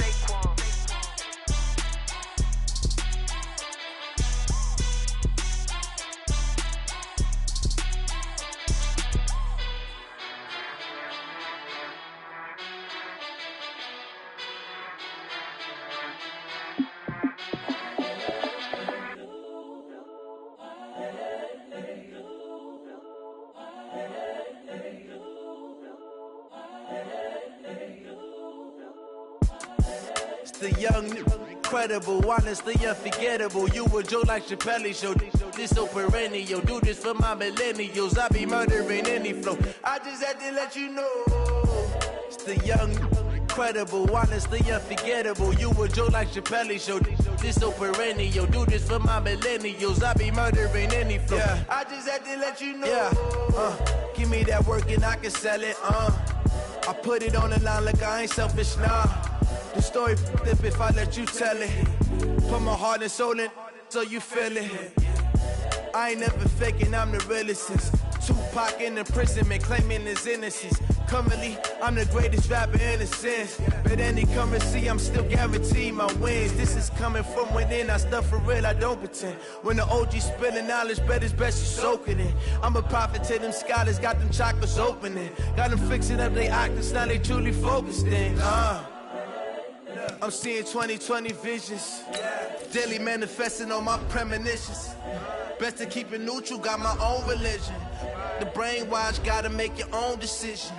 the young, incredible, honestly unforgettable. You a joke like Chappelle Show. This so perennial. Do this for my millennials. I be murdering any flow. I just had to let you know. It's the young, incredible, honestly unforgettable. You a joke like Chappelle Show. This so perennial. Do this for my millennials. I be murdering any flow. Yeah. I just had to let you know. Yeah. Give me that work and I can sell it. I put it on the line like I ain't selfish, nah. The story flip if I let you tell it. Put my heart and soul in so you feel it. I ain't never faking, I'm the realest since Tupac in imprisonment, claiming his innocence. Currently, I'm the greatest rapper in a sense. But any come and see, I'm still guaranteed my wins. This is coming from within, I stuff for real, I don't pretend. When the OG spilling knowledge, bet it's best you soak it in. I'm a prophet to them scholars, got them chakras opening. Got them fixing up their octaves, now they truly focused in. I'm seeing 2020 visions, daily manifesting on my premonitions. Best to keep it neutral, got my own religion. The brainwash, gotta make your own decision.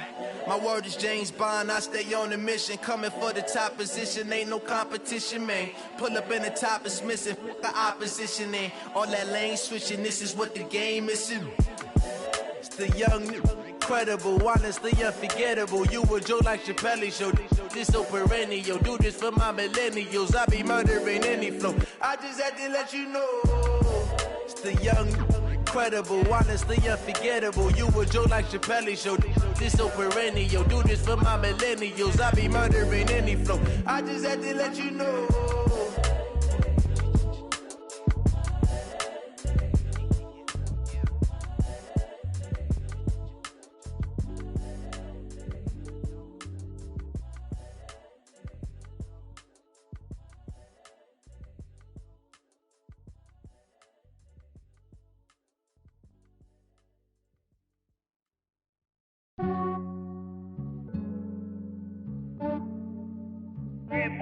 My word is James Bond, I stay on the mission. Coming for the top position, ain't no competition, man. Pull up in the top is missing, the opposition ain't. All that lane switching, this is what the game is. It's the young, incredible, honestly unforgettable. You a joke like Chappelle Show. This so perennial. Do this for my millennials. I be murdering any flow. I just had to let you know. It's the young, incredible, honestly unforgettable. You a joke like Chappelle Show. This so perennial. Do this for my millennials. I be murdering any flow. I just had to let you know.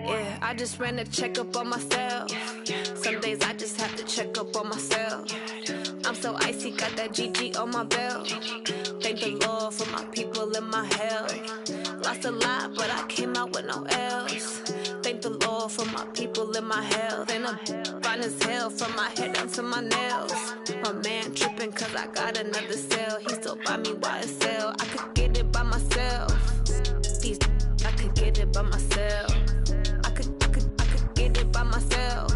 Yeah, I just ran a checkup on myself. Some days I just have to check up on myself. I'm so icy, got that GG on my belt. Thank the Lord for my people and my health. Lost a lot, but I came out with no L's. Thank the Lord for my people and my health. And I'm fine as hell from my head down to my nails. My man tripping cause I got another cell. He still buy me YSL. I could get it by myself. These I could get it by myself. I could get it by myself.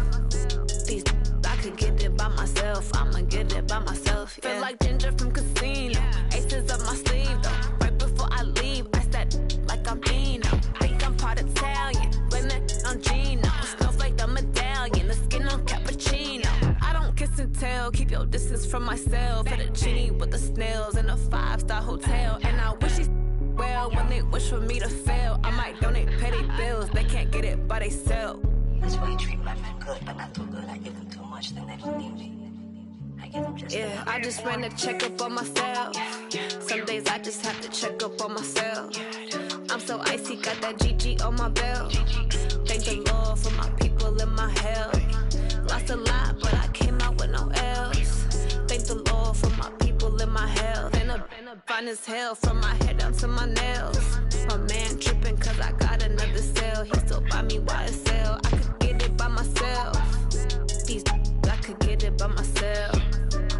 These I could get it by myself. I'ma get it by myself. Yeah. Feel like Ginger from Casino. Aces up my sleeve though. Right before I leave, I said like I'm Dino. Think I'm part Italian. Blame that on Gino. Snowflake the medallion. The skin on cappuccino. I don't kiss and tell. Keep your distance from myself. Fettuccine with the snails in a 5-star hotel. And I wish he's well when they wish for me to fail. I might donate, pay their bills. They can't get it by they self. That's why you treat my friend good, but not too good. I give them too much, then they don't need me. I give them just yeah, I just ran a checkup on myself. Some days I just have to check up on myself. I'm so icy, got that GG on my belt. Thank the Lord for my people and my health. Lost a lot, but I came out with no L's. Thank the Lord for my people and my health. And I'm fine as hell from my head down to my nails. My man tripping cause I got another cell. He still buy me YSL. I could get it by myself. These I could get it by myself.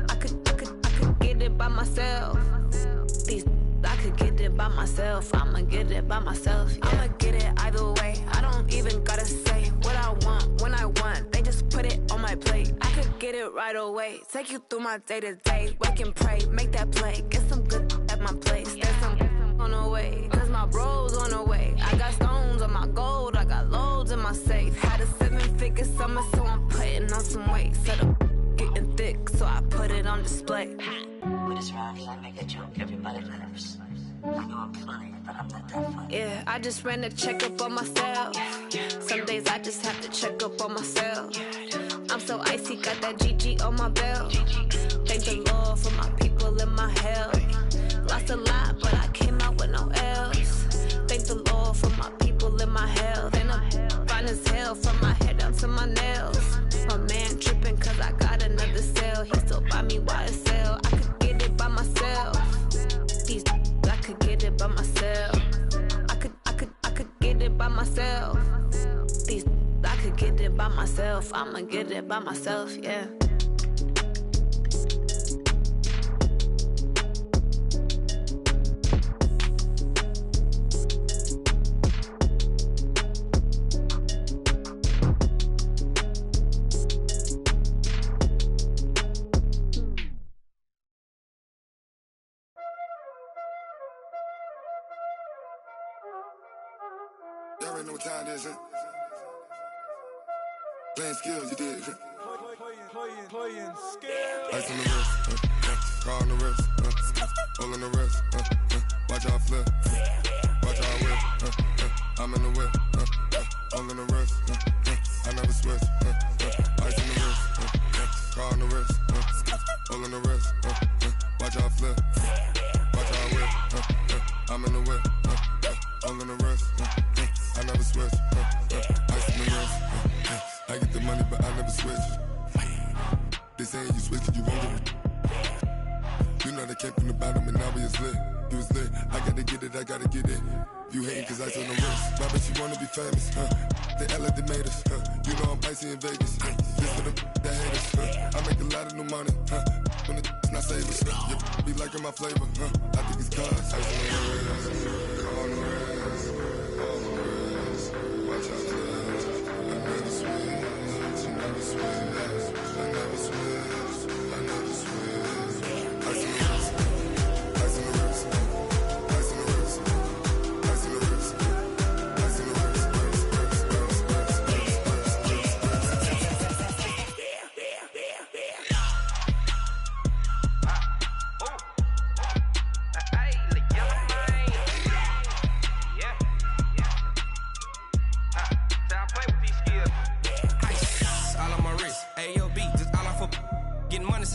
I could get it by myself. These I could get it by myself. I'ma get it by myself. Yeah. I'ma get it either way. I don't even gotta say what I want when I want. They just put it on my plate. I could get it right away. Take you through my day to day. Wake and pray, make that play. Get some good at my place. There's some on the way. Cause my bros on the way. I got stones on my gold. I got loads in my safe. Had a 7-figure summer, so I'm putting on some weight. Set up getting thick, so I put it on display. With this round, I make a joke, everybody laughs. I know I'm funny, but I'm not that funny. Yeah, I just ran a checkup on myself. Some days I just have to check up on myself. I'm so icy, got that GG on my belt. Thank the Lord for my people and my health. Lost a lot, but I came out with no L's. Thank the Lord for my people and my health. And I'm fine as hell from my head down to my nails. My man tripping cause I got another cell. He still buy me YSL. I could get it by myself. These I could get it by myself. I could get it by myself. These I could get it by myself. I'ma get it by myself, yeah. Y'all already know what time it is, huh? Playing skills, you did. Playing skills. Ice on the wrist, car on the wrist, all on the wrist, watch out flip, watch out whip, I'm in the whip, all on the wrist, I never switch, ice on the wrist, car on the wrist, all on the wrist, watch out flip, watch out whip, I'm in the whip, all on the wrist, I never switch, ice on the wrist, I get the money but I never switch. They saying you switch, you won't get it. You know they came from the bottom and now we is lit. You was lit, I gotta get it, I gotta get it. You hating cause ice on the wrist. My bitch, you wanna be famous, They act like they made us, You know I'm icy in Vegas, This for them that hate us, I make a lot of new money, When it's not savers, You be liking my flavor, I think it's cause ice on the wrist, on the wrist, on the wrist. Watch out, I never switch, I never switch. I never switch, I never switch. Ice in the wrist, ice in the wrist, ice in the wrist, ice in the wrist, ice in the wrist,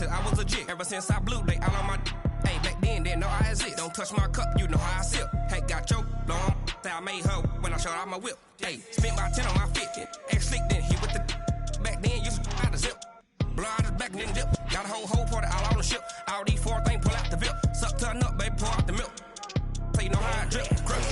I was legit. Ever since I blew, they all on my hey, back then, didn't know I exist. Don't touch my cup, you know how I sip. Hey, got your long, say I made her when I showed out my whip. Hey, spent about 10 on my 50. Ex-slick, then hit with the back then, used to out the zip. Blow out the back, then dip. Got a whole party all on the ship. All these 4 things, pull out the VIP. Suck to a nut, baby, pour out the milk. So you know how I drip. Crush.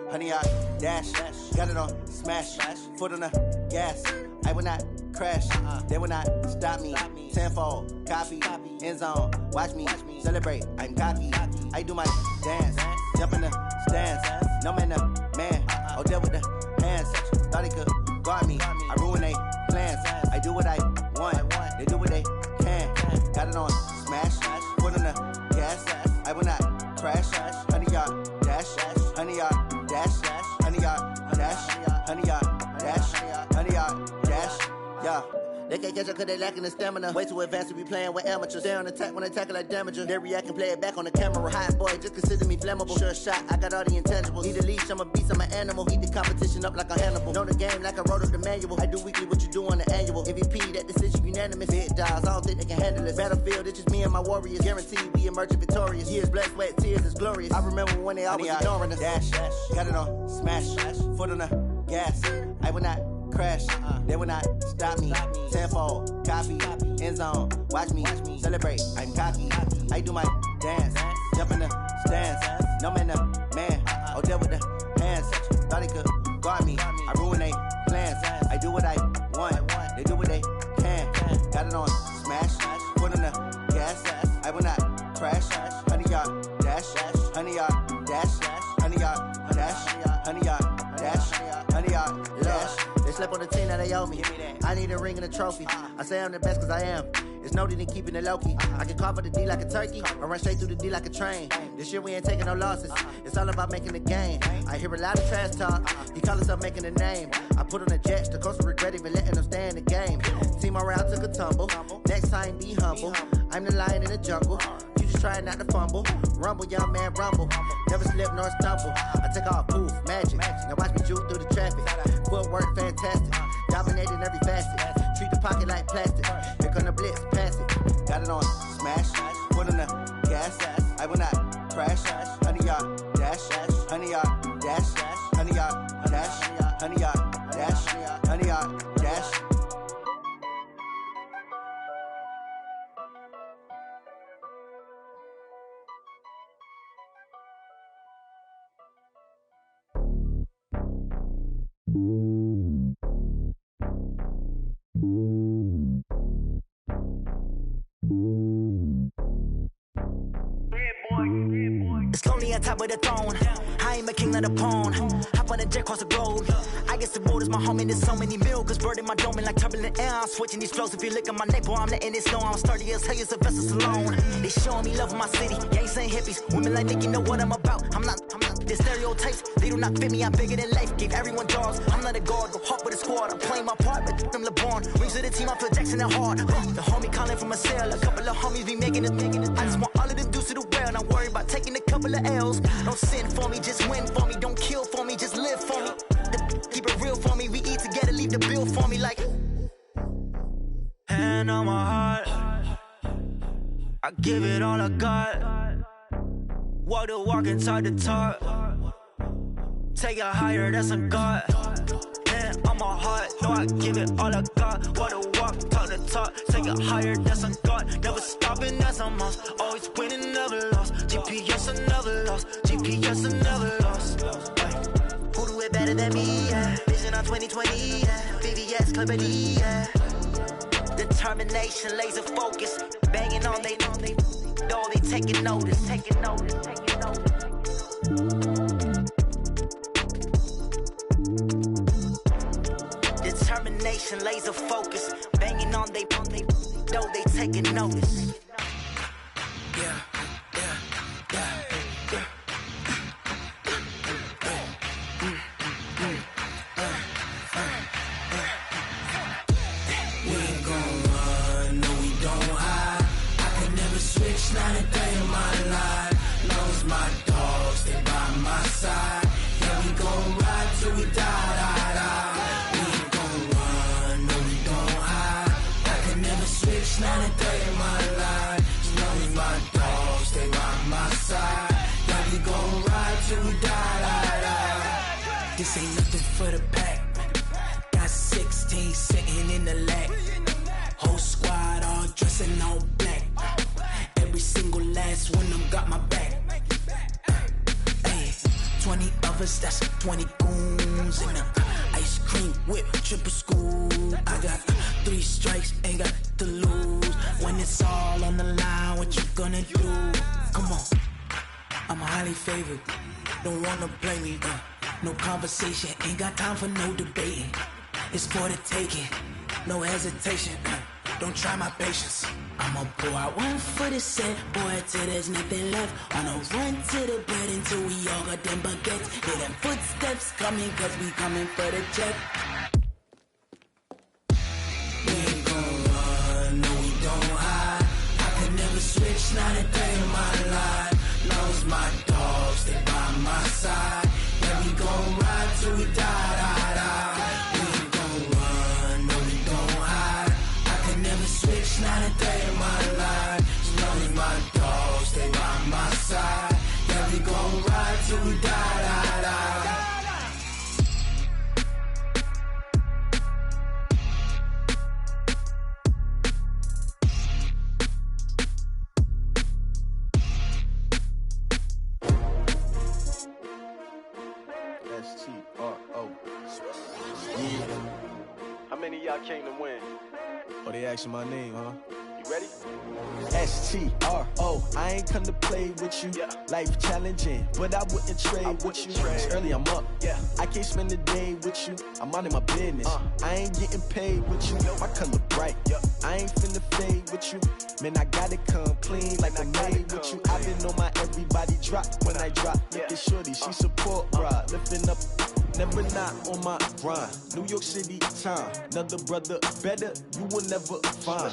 Honey, I dash, got it on smash, foot on the gas. I will not crash, they will not stop me. Tenfold, copy, end zone, watch me celebrate. I'm cocky, I do my dance, jump in the stands. No man, the man, oh, deal with the hands. Thought he could guard me, I ruin they plans. I do what I want, they do what they can. Got it on smash, foot on the gas. I will not crash, honey, y'all dash, honey, y'all dash, honey, y'all dash, honey, y'all dash, honey, y'all dash, yeah. They can't catch up cause they lacking the stamina. Way too advanced to be playing with amateurs. They on attack when they tackle like damager. They react and play it back on the camera. Hot boy, just consider me flammable. Sure shot, I got all the intangibles. Need a leash, I'm a beast, I'm an animal. Heat the competition up like a Hannibal. Know the game like I wrote up the manual. I do weekly what you do on the annual. MVP, that decision unanimous. Big dogs, I don't think they can handle this. Battlefield, it's just me and my warriors. Guaranteed we emerging victorious. Years, blood, sweat, tears, it's glorious. I remember when they always ignoring us. Dash, got it on smash, foot on the gas. I will not crash, they will not stop me. Tenfold, copy, end zone, watch me celebrate. I'm cocky, I do my dance, jump in the stands. No man, the man, oh, deal with the hands. Thought he could guard me, I ruin they plans. I do what I want. slept on the team that they owe me. I need a ring and a trophy. I say I'm the best cause I am. It's no need in keeping it low-key. I can carve up the D like a turkey, or run straight through the D like a train. This year we ain't taking no losses. It's all about making the game. I hear a lot of trash talk. He call himself making a name. I put on the Jets. The coach will regret even letting them stay in the game. Team around took a tumble. Next time be humble. I'm the lion in the jungle. You just trying not to fumble. Rumble, young man, rumble. Never slip nor stumble. I take off, poof, magic. Now watch me juke through the traffic. Footwork fantastic. Dominating every facet. Treat the pocket like plastic. Here come the blitz, pass it. Got it on smash. Put on the gas. I will not crash. 100-yard dash. 100-yard dash. 100-yard dash. 100-yard dash. 100-yard dash. It's lonely on top of the throne. I ain't a king, not a pawn. Hop on a jet across the globe. I guess the world is my home and there's so many milkers. Bird in my dome and like turbulent air. I'm switching these flows. If you look at my neck, boy, I'm letting it snow. I'm sturdy as hell as a vessel alone. They showing me love in my city. Gangs ain't hippies. Women like Nicky know what I'm about. I'm not. The stereotypes, they do not fit me. I'm bigger than life. Gave everyone dogs. I'm not a guard. Go hawk with a squad. I'm playing my part, but them LeBron. Rings to the team. I feel Jackson and hard. The homie calling from a cell. A couple of homies be making it. I just want all of them dudes to do well. Not worry about taking a couple of L's. Don't sin for me, just win for me. Don't kill for me, just live for me. Keep it real for me. We eat together, leave the bill for me like. Hand on my heart, I give it all I got. Walk the walk and talk the talk. Take it higher, that's a God. Hand on my heart, no, I give it all I got. Walk the walk, talk the talk. Take it higher, that's a God. Never stopping, that's a must. Always winning, never lost. GPS, I never lost. GPS, I never lost. Who do it better than me? Yeah. Vision on 2020, yeah. VVS, Clarity, yeah. Determination, laser focus. Banging on they know they taking notice. Determination, laser focus. Banging on they know they taking notice. Yeah. Not a day in my life. Knows my dogs, they by my side. Yeah, we gon' ride till we die. We ain't gon' run, no, we gon' hide. I can never switch, not a day in my life. Knows my dogs, they by my side. Yeah, we gon' ride till we die. This ain't nothing for the pack. Got 16 sitting in the lap. Whole squad all dressing all black. Every single last one of them got my back. Hey, 20 of us, that's 20 goons. And ice cream whip, triple scoop. I got 3 strikes, ain't got to lose. When it's all on the line, what you gonna do? Come on, I'm highly favored. Don't wanna blame me, no conversation, ain't got time for no debating. It's for the taking, no hesitation. Don't try my patience. I'ma pour out one for the set, boy, till there's nothing left. On a run to the bed until we all got them baguettes. Hear them footsteps coming, cause we coming for the check. We ain't gon' run, no, we don't hide. I could never switch, not a day in my life. Knows my dogs, they by my side. Yeah, we gon' ride till we die. We ain't gon' run, no, we don't hide. I could never switch, not a day in my life. Knows my dogs, they by my side. Yeah, we gon' ride till we die. STRO. How many of y'all came to win? Oh, they asking my name, huh? You ready? STRO, I ain't come to play with you. Life challenging, but I wouldn't trade with you. It's early, I'm up. I can't spend the day with you. I'm out of my business. I ain't getting paid with you. My color bright. I ain't finna fade with you. Man, I gotta come clean like I made with you. I've been on my everybody drop when I drop. Look at shorty, she support ride. Lifting up, never not on my grind. New York City time, another brother better, you will never find.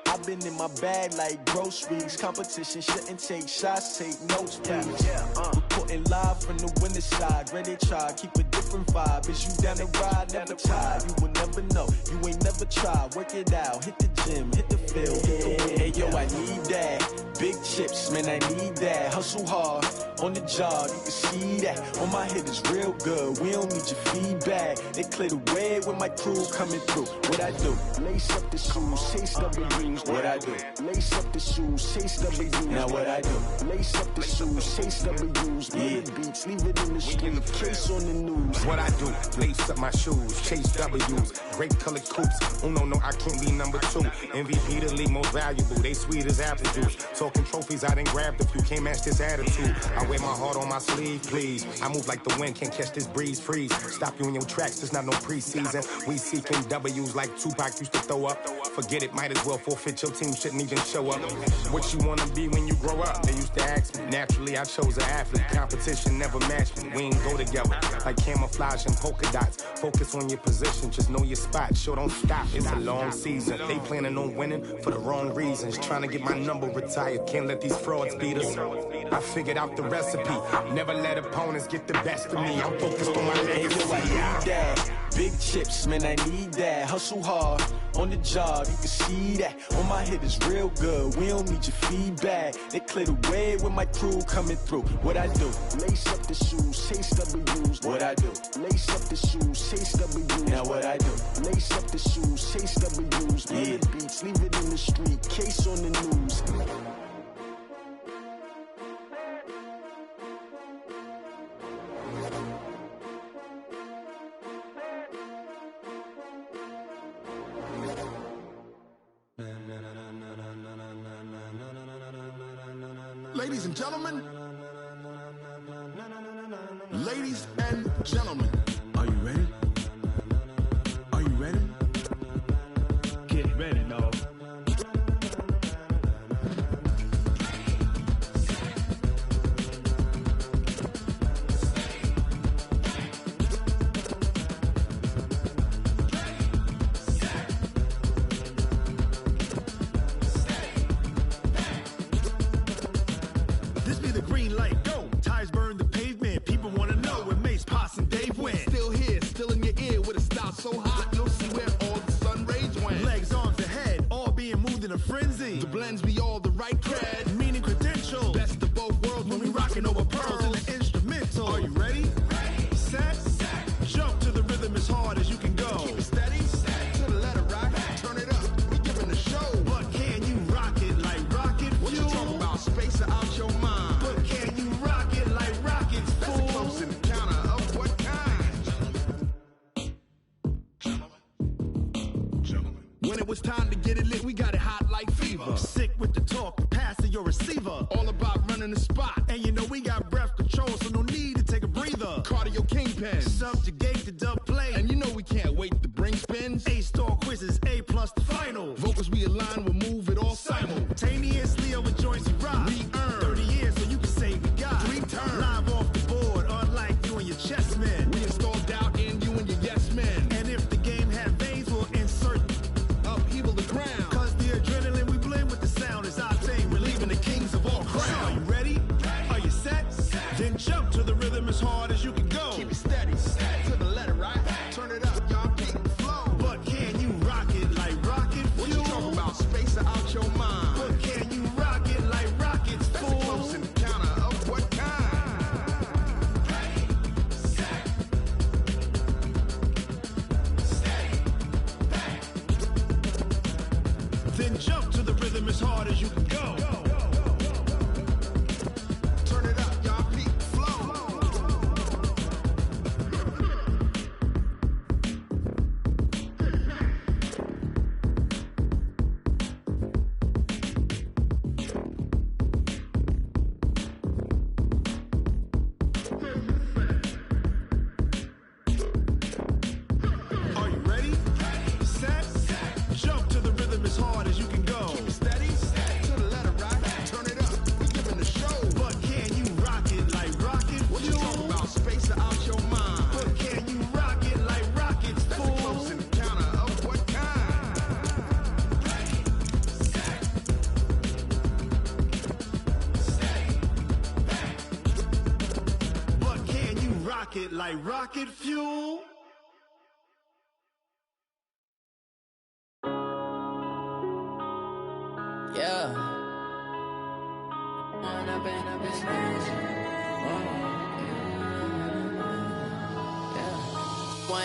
I've been in my bag like groceries. Competition shouldn't take shots, take notes, please. Reporting live from the winter side. Ready to try, keep a different vibe. Is you down the ride, never tired. You will never know, you ain't never tried. Work it out, hit the gym, hit the field, hit the wind. Hey yo, I need that. Big chips, man, I need that. Hustle hard, on the job, you can see that. On my head is real good, we don't need your feedback. They clear the way with my crew coming through. What I do? Lace up the shoes, chase W's. What I do? Lace up the shoes, chase W's. Now what I do? Lace up the shoes, chase W's. Yeah. Beats, leave it in the street, case on the news. What I do? Lace up my shoes, chase W's. Great colored coops. Oh no, I can't be number 2. MVP the league most valuable. They sweet as apple juice. Talking trophies, I didn't grab the few. Can't match this attitude. I wear my heart on my sleeve, please. I move like the wind, can't catch this breeze, freeze. Stop you in your tracks, there's not no preseason. We seeking W's like Tupac used to throw up. Forget it, might as well forfeit. Your team shouldn't even show up. What you wanna be when you grow up? They used to ask me. Naturally, I chose an athlete. Competition never matched me. We ain't go together like camouflage and polka dots. Focus on your position, just know your spot. Sure, don't stop. It's a long season. They planning on winning for the wrong reasons. Trying to get my number retired. Can't let these frauds beat us. I figured out the recipe. Never let opponents get the best of me. I'm focused on my legacy. Hey, yo, I need that. Big chips, man, I need that. Hustle hard, on the job, you can see that. On my head is real good, we don't need your feedback. They clear the way with my crew coming through. What I do? Lace up the shoes, chase W's. What I do? Lace up the shoes, chase W's. Now what I do? Lace up the shoes, chase W's. Yeah. Beats, leave it in the street, case on the news. Ladies and gentlemen, ladies and gentlemen, are you ready? Are you ready? Get ready, no. So hot, you'll see where all the sun rays went. Legs, arms, ahead, all being moved in a frenzy. The blends be all the right cred, meaning credentials. Best of both worlds when we rockin' over pearls in the instrumental. Are you ready? Set, jump to the rhythm as hard as you can go. Keep it steady, to the letter rock, turn it up, we giving a show. But can you rock it like rocket fuel? What you talking about, space or out your mind? But can you rock it like rockets, fool? That's a close encounter of what kind? When it was time to get it lit, we got it hot like fever. Sick with the talk, passing your receiver. All about running the spot. And you know we got breath control, so no need to take a breather. Cardio kingpin. Subjugate the dub play. And you know we can't wait to bring spins. A-star quizzes, A+ the final. Vocals we align, we'll move it all simultaneously over joints we rock. We earn 30 years, so you can say we got 3 turns. Live off the board, unlike you and your chess men. We install doubt in you and your yes men. And if the game had veins, we'll insert upheaval the ground. Cause the adrenaline we blend with the sound is our thing. We're leaving the kings of all crowns. So are you ready? Are you set? Then jump to the rhythm as hard as you can go. Keep it steady, to the letter right. Turn it up, y'all keep the flow. But can you rock it like rocket fuel? What you talking about, space or out your mind? But can you rock it like rockets, fool? That's a close encounter of what kind? Then jump to the rhythm as hard as you can go. Turn it up, y'all peak flow. it like rocket fuel. Yeah. One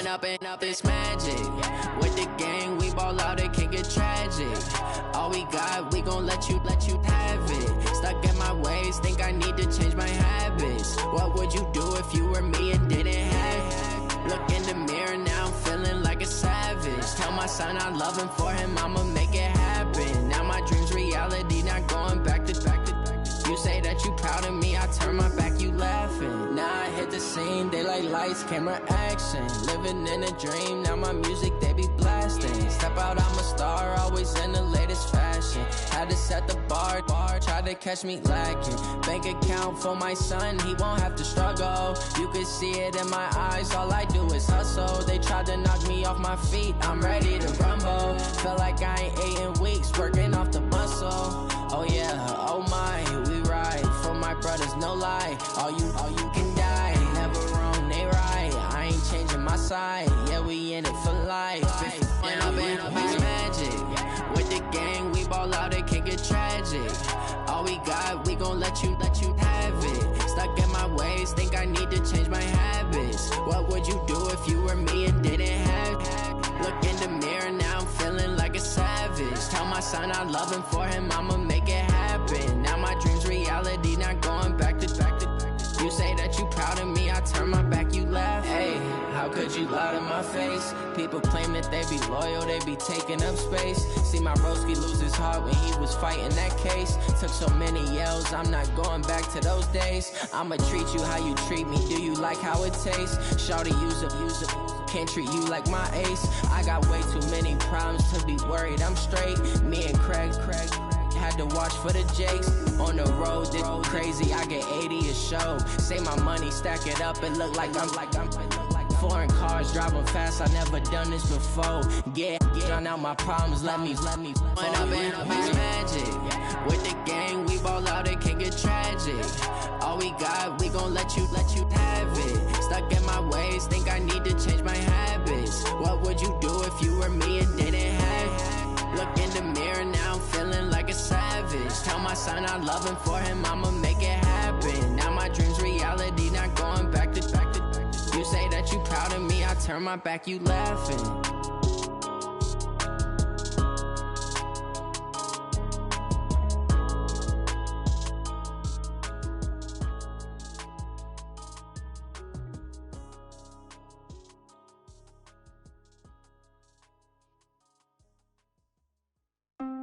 up and up, it's magic. With the gang, we ball out, it can get tragic. All we got, we gon' let you have it. Stuck in my ways, think I need to change my habits. What would you do if you were me and didn't have it? Look in the mirror, now I'm feeling like a savage. Tell my son I love him, for him I'ma make it happen. Now my dream's reality, not going back to. You say that you proud of me, I turn my back, you laughing. Now I hit the scene, they like lights, camera, action. Living in a dream, now my music, they be blasting. Step out, I'm a star, always in the latest fashion. Had to set the bar, try to catch me lacking. Bank account for my son, he won't have to struggle. You can see it in my eyes, all I do is hustle. They tried to knock me off my feet, I'm ready to rumble. Feel like I ain't ate in weeks, working off the muscle. Oh yeah, oh my, we ride for my brothers, no lie. All you can die, never wrong, they right. I ain't changing my side, yeah, we in it for life. When up and up, it's magic. With the gang, we ball out, it can get tragic. All we got, we gon' let you have it. Stuck in my ways, think I need to change my habits. What would you do if you were me and didn't have it? Look in the mirror, now I'm feeling like a savage. Tell my son I love him, for him I'ma make it happen. Now my dream's reality, not going back to. You say that you proud of me, I turn my back, you laugh. Hey, how could you lie to my face? People claim that they be loyal, they be taking up space. See my broski lose his heart when he was fighting that case. Took so many yells, I'm not going back to those days. I'ma treat you how you treat me, do you like how it tastes? Shawty, use it, can't treat you like my ace. I got way too many problems to be worried, I'm straight. Me and Craig had to watch for the Jakes. On the road, this crazy, I get 80 a show. Say my money, stack it up, it look like I'm foreign cars, driving fast, I never done this before. Get drown out my problems, let me When up and up, it's magic. With the gang, we ball out, it can get tragic. All we got, we gon' let you have it. Stuck in my ways, think I need to change my habits. What would you do if you were me and didn't have it? Look in the mirror, now I'm feeling like a savage. Tell my son I love him, for him I'ma make it happen. Now my dream's reality, not going back to. You say that you proud of me, I turn my back, you laughing.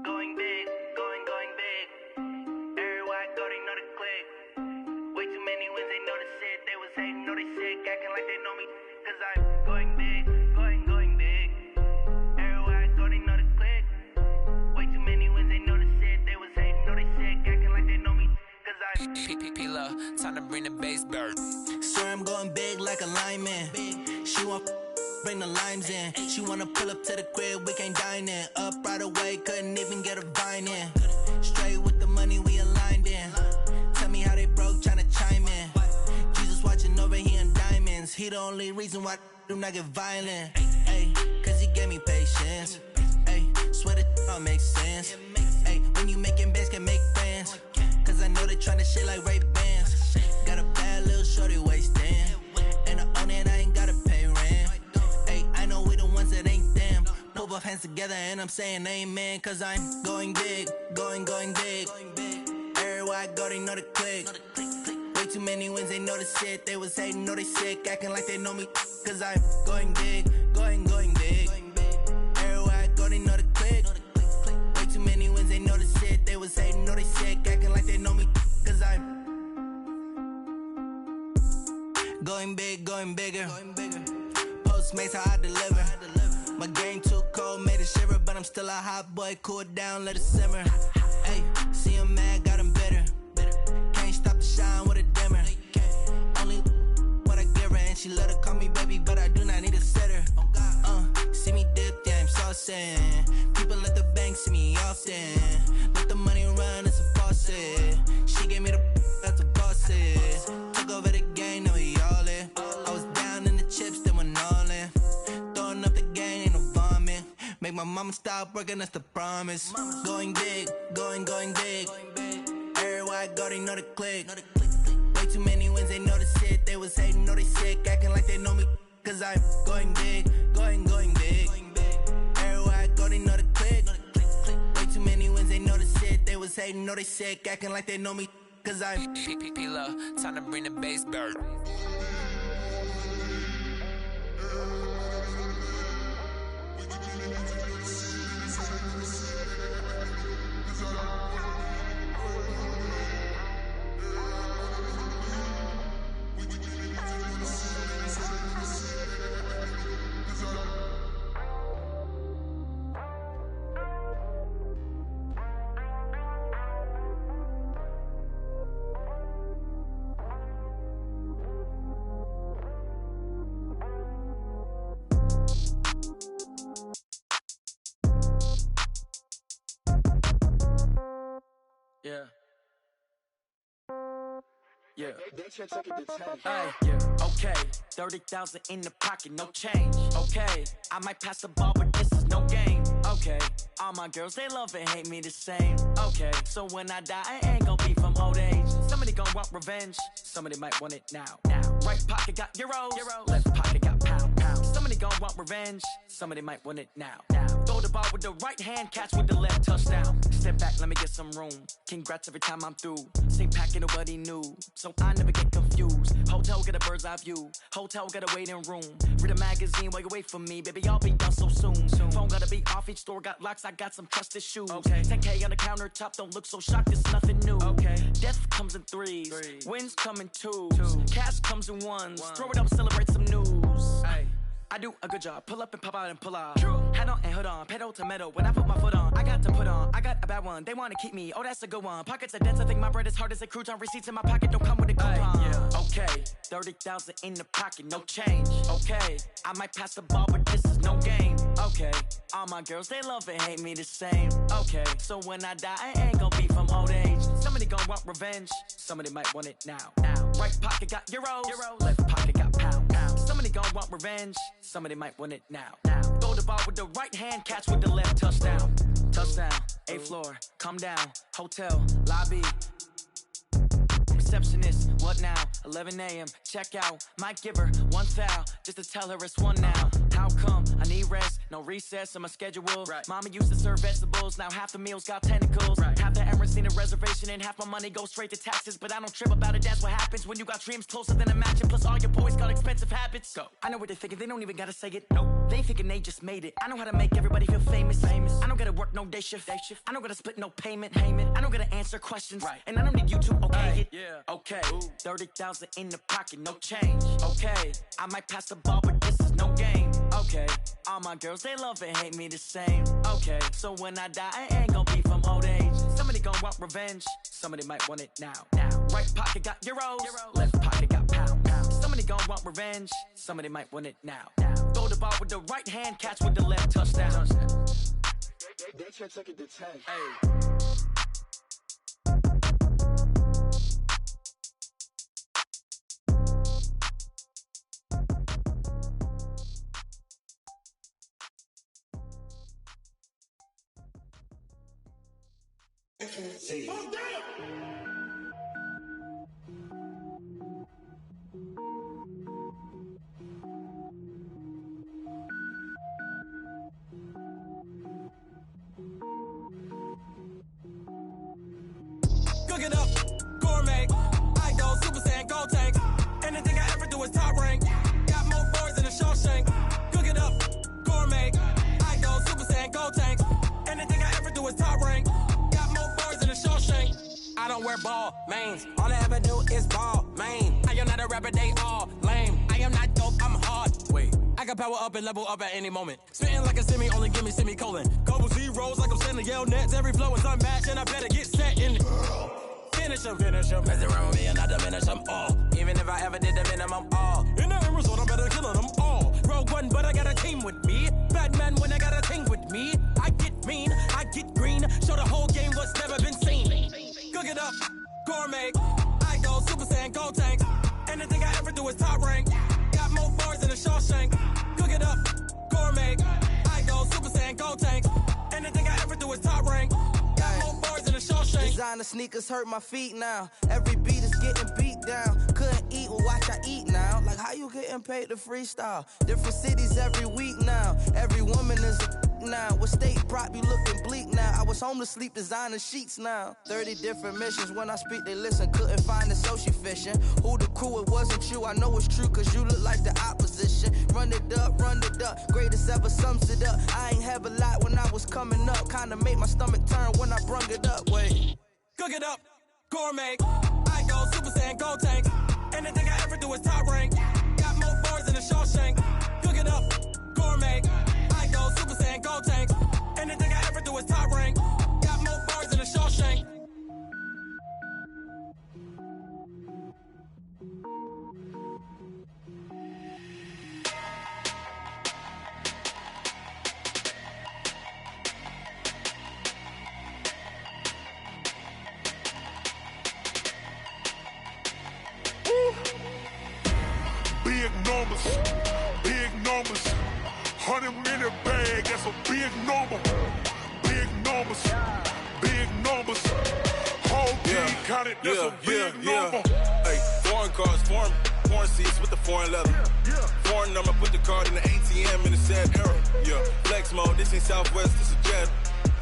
Going big, going big. Everywhere I go, they know the click. Way too many wins, they know the shit. They was hating, know they sick, acting like they know me. Cause I'm going big, going big. Everywhere I go, they know the click. Way too many wins, they know the shit. They was hating, know they sick, acting like they know me. Cause I'm P-P-P-Love, time to bring the bass bird. Swear I'm going big like a lineman. She want bring the limes in. She wanna pull up to the crib, we can't dine in. Up right away, couldn't even get a vine in. Straight with the money we aligned in. Tell me how they broke, tryna chime in. Jesus watching over here in diamonds. He the only reason why I do not get violent. Ay, cause he gave me patience. Ay, swear that all makes sense. Ay, when you making bands, can make friends. Cause I know they tryna shit like Ray Bans. Got a bad little shorty wasting. And I own it, I ain't gotta pay rent. Ay, I know we the ones that ain't them. Put both hands together and I'm saying amen. Cause I'm going big, going big. Everywhere I go, they know the click. Way too many wins, they know the shit. They was hating, know they sick, acting like they know me. Cause I'm going big, going big. Everywhere I go, they know the click. Way too many wins, they know the shit. They was hating, know they sick, acting like they know me. Cause I'm going big, going bigger. Postmates, how I deliver. My game too cold, made it shiver. But I'm still a hot boy, cool it down, let it simmer. Hey, see him mad, got him bitter. Can't stop the shine with a dimmer. Only what I give her, and she let her call me baby, but I do not need a sitter. See me dip, yeah, I'm saucing. People at the bank see me often. Let the money run, it's a faucet. She gave me the that's a boss it. Took over the game, now we all in. I was Make my mama stop working, that's the promise. Going big, going big. Everywhere I go, they know the click. Way too many wins, they know the shit. They was hating, know they sick, acting like they know me. Cause I'm going big, going big. Everywhere I go, they know the click. Way too many wins, they know the shit. They was hating, know they sick, acting like they know me. Cause I'm P-Lo, time to bring the bass bird. Yeah. Hey, yeah. Okay, 30,000 in the pocket, no change. Okay, I might pass the ball, but this is no game. Okay, all my girls, they love and hate me the same. Okay, so when I die, I ain't gonna be from old age. Somebody gon' want revenge, somebody might want it now. Right pocket got euros, left pocket got pound. Somebody gon' want revenge, somebody might want it now. Throw the ball with the right hand, catch with the left, touchdown. Step back, let me get some room. Congrats every time I'm through. Same packet, nobody knew, so I never get confused. Hotel get a bird's eye view. Hotel get a waiting room. Read a magazine while you wait for me, baby. I'll be done so soon. Phone gotta be off. Each store got locks. I got some trusted shoes. Okay. 10K on the countertop. Don't look so shocked. It's nothing new. Okay. Death comes in threes. Wins come in twos. Cash comes in ones. Throw it up, celebrate some news. Hey. I do a good job, pull up and pop out and pull out. Hat on and hood on, pedal to metal. When I put my foot on, I got to put on. I got a bad one, they wanna keep me. Oh, that's a good one. Pockets are dense, I think my bread is hard as a crouton. Receipts in my pocket don't come with a coupon. Okay, 30,000 in the pocket, no change. Okay, I might pass the ball, but this is no game. Okay, all my girls, they love and hate me the same. Okay, so when I die, I ain't gonna be from old age. Somebody gon' want revenge, somebody might want it now. Right pocket got euros, left pocket got pound. Somebody gon' want revenge, somebody might want it now. Throw the ball with the right hand, catch with the left, touchdown. Touchdown, 8th floor, come down, hotel, lobby. Receptionist, what now? 11 a.m., check out. Might give her one foul, just to tell her it's one now. How come? I need rest, no recess in my schedule. Mama used to serve vegetables, now half the meals got tentacles. Half the errands need a reservation and half my money goes straight to taxes. But I don't trip about it, that's what happens when you got dreams closer than a match. And plus all your boys got expensive habits. Go. I know what they're thinking, they don't even gotta say it. Nope. They thinking they just made it. I know how to make everybody feel famous. I don't gotta work no day shift. I don't gotta split no payment. I don't gotta answer questions. And I don't need you to okay it. Okay, 30,000 in the pocket, no change. Okay, I might pass the ball, but this is no game. Okay, all my girls, they love and hate me the same. Okay, so when I die, I ain't gonna be from old age. Somebody gon' want revenge, somebody might want it now. Right pocket got euros, left pocket got pound. Somebody gon' want revenge, somebody might want it now. Throw the ball with the right hand, catch with the left, touchdown. They took it to 10. Hey. See. Oh, Cook it up, gourmet. I go Super Saiyan, go tank. Anything I ever do is top rank. Got more boys than a Shawshank. Cook it up, gourmet. I go Super Saiyan, go tank. Anything I ever do is top rank. I don't wear ball mains. All I ever do is ball main. I am not a rapper, they all lame. I am not dope, I'm hard. Wait, I can power up and level up at any moment. Spitting like a semi, only give me semicolon. Couple zeros like I'm sending yell nets. Every flow is unmatched and I better get set in. Finish them. Mess around with me and I diminish them all. Even if I ever did the minimum all. In the end result, I'm better killing them all. Rogue One, but I got a team with me. Batman when I got a team with me. I get mean, I get green. Show the whole game what's never been seen. Cook it up, gourmet. I go Super Saiyan, go tank. Anything I ever do is top rank. Got more boys than a Shawshank. Cook it up, gourmet. I go Super Saiyan, go designer sneakers hurt my feet now. Every beat is getting beat down. Couldn't eat, well watch I eat now. Like how you getting paid to freestyle? Different cities every week now. Every woman is a now. What state prop you looking bleak now? I was home to sleep designer sheets now. 30 different missions. When I speak they listen. Couldn't find the social fishing. Who the crew? It wasn't you. I know it's true cause you look like the opposition. Run it up, run it up. Greatest ever sums it up. I ain't have a lot when I was coming up. Kinda made my stomach turn when I brung it up. Wait. Cook it up, gourmet. I go Super Saiyan, go tank. Anything I ever do is top rank. Got more bars than a Shawshank. Cook it up, gourmet. I go Super Saiyan, go tank. Anything I ever do is top rank. Got more bars than a Shawshank. Big numbers, big numbers. 100 minute bag, that's a big number. Big numbers, big numbers. Whole team counted, that's a big number. Hey, foreign cars, foreign seats with the foreign leather. Foreign number, put the card in the ATM in the sad era. Yeah, flex mode, this ain't Southwest, this is Jet.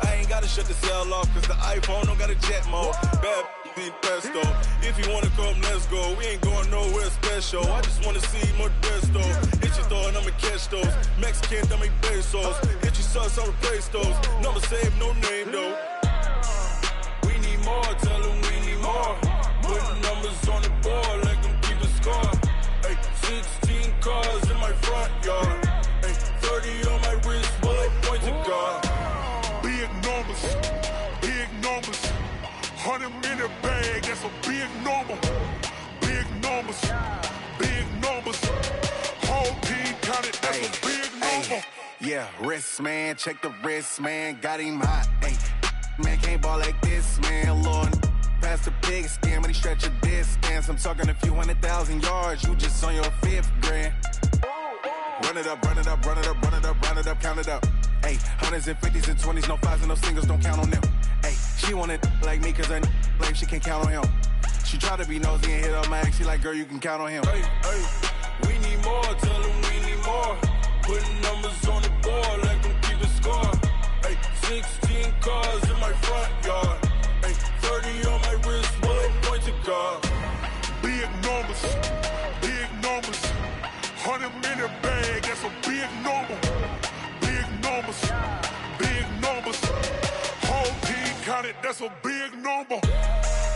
I ain't gotta shut the cell off, cause the iPhone don't got a jet mode. Bad be pesto. If you wanna come, let's go. We ain't going nowhere special. I just wanna see more pesto. Hit your throw and I'ma catch those. Mexican, dummy pesos. Hit your sauce, I'll replace those. Number save, no name though. We need more, tell them we need more. Putting numbers on the board, like them keep a score. Hey, 16 cars in my front yard. Hey, 30 on my wrist, while I point to God. Big numbers, big numbers. 100 minute bag, that's a big number. Big numbers, big numbers. Whole team counted, that's a big number. Yeah, wrist man, check the wrist man, got him hot. Ay, man can't ball like this, man. Lord, past the big skin, but he stretch a distance. I'm talking a few 100,000 yards, you just on your 5th grand. Run it up, run it up, run it up, run it up, run it up, count it up. Ay, hundreds and 50s and 20s, no 5s and no singles, don't count on them. Ay, she want it like me, cause her like she can't count on him. She try to be nosy and hit up my ex, she like, girl, you can count on him. Hey, hey, we need more, tell them we need more. Putting numbers on the board, like them keep a score. Hey, 16 cars in my front yard. Hey, 30 on my wrist, while I point to God. Big numbers, big numbers. 100 minute bag, that's a big number. Big numbers, big numbers. Whole team counted, that's a big number.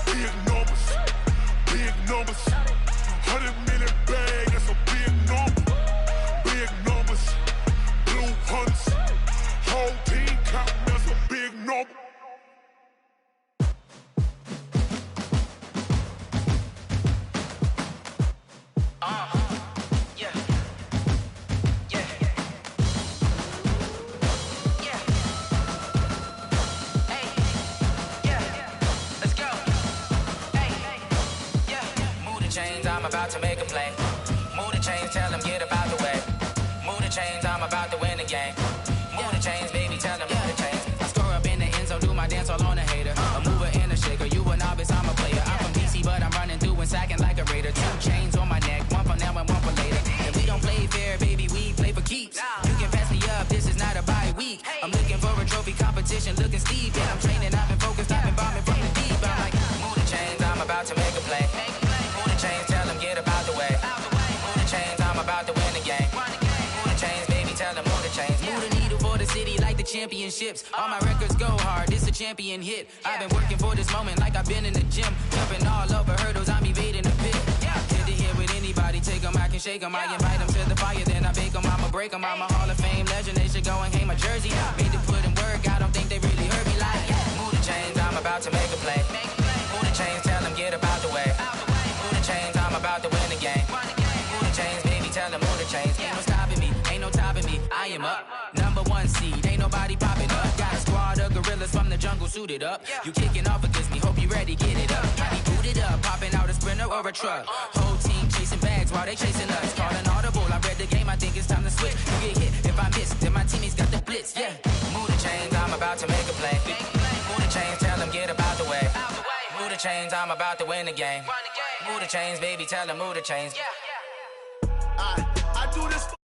Big numbers, big numbers. 100 minute bag, that's a big number. Big numbers, blue hunts. Whole team counting, that's a big number. I'm about to make a play. Move the chains, tell them get about the way. Move the chains, I'm about to win the game. Move the chains, baby, tell them move the chains. I score up in the end zone, do my dance all on a hater. A mover and a shaker, you a novice, I'm a player. I'm from DC, but I'm running through and sacking like a raider. 2 chains on my neck, one for now and one for later. And we don't play fair, baby, we play for keeps. You can pass me up, this is not a bye week. I'm looking for a trophy competition, looking steep. And I'm training, I've been focused, I've been bombing from the deep. I'm like, move the chains, I'm about to make a play. Move the chains, tell them get about the way. Move the chains, I'm about to win the game. Move the chains, baby, tell them move the chains. Move the needle for the city like the championships. All my records go hard, this a champion hit. I've been working for this moment like I've been in the gym. Jumping all over hurdles, I'm evading the pit. Hit the hit with anybody, take them, I can shake them. I invite them to the fire, then I bake them, I'ma break them. I'm a Hall of Fame legend, they should go and hang my jersey. Made to put in work, I don't think they really heard me like, move the chains, I'm about to make a play. Move the chains, tell them get about the way. Move the chains, I'm about to win the game. Move the chains, baby, tell them move the chains. Ain't no stopping me, ain't no topping me, I am up. Number 1 seed, ain't nobody popping up. Got a squad of gorillas from the jungle suited up. You kicking off against me, hope you ready, get it up. I be booted up, popping out a Sprinter or a truck. Whole team chasing bags while they chasing us. Calling audible, I read the game, I think it's time to switch. You get hit, if I miss, then my teammates got the blitz, yeah. Move the chains, I'm about to make a play. Move the chains, tell them get about the way. the chains, I'm about to win the game. Move the chains, baby, tell them move the chains. I do this.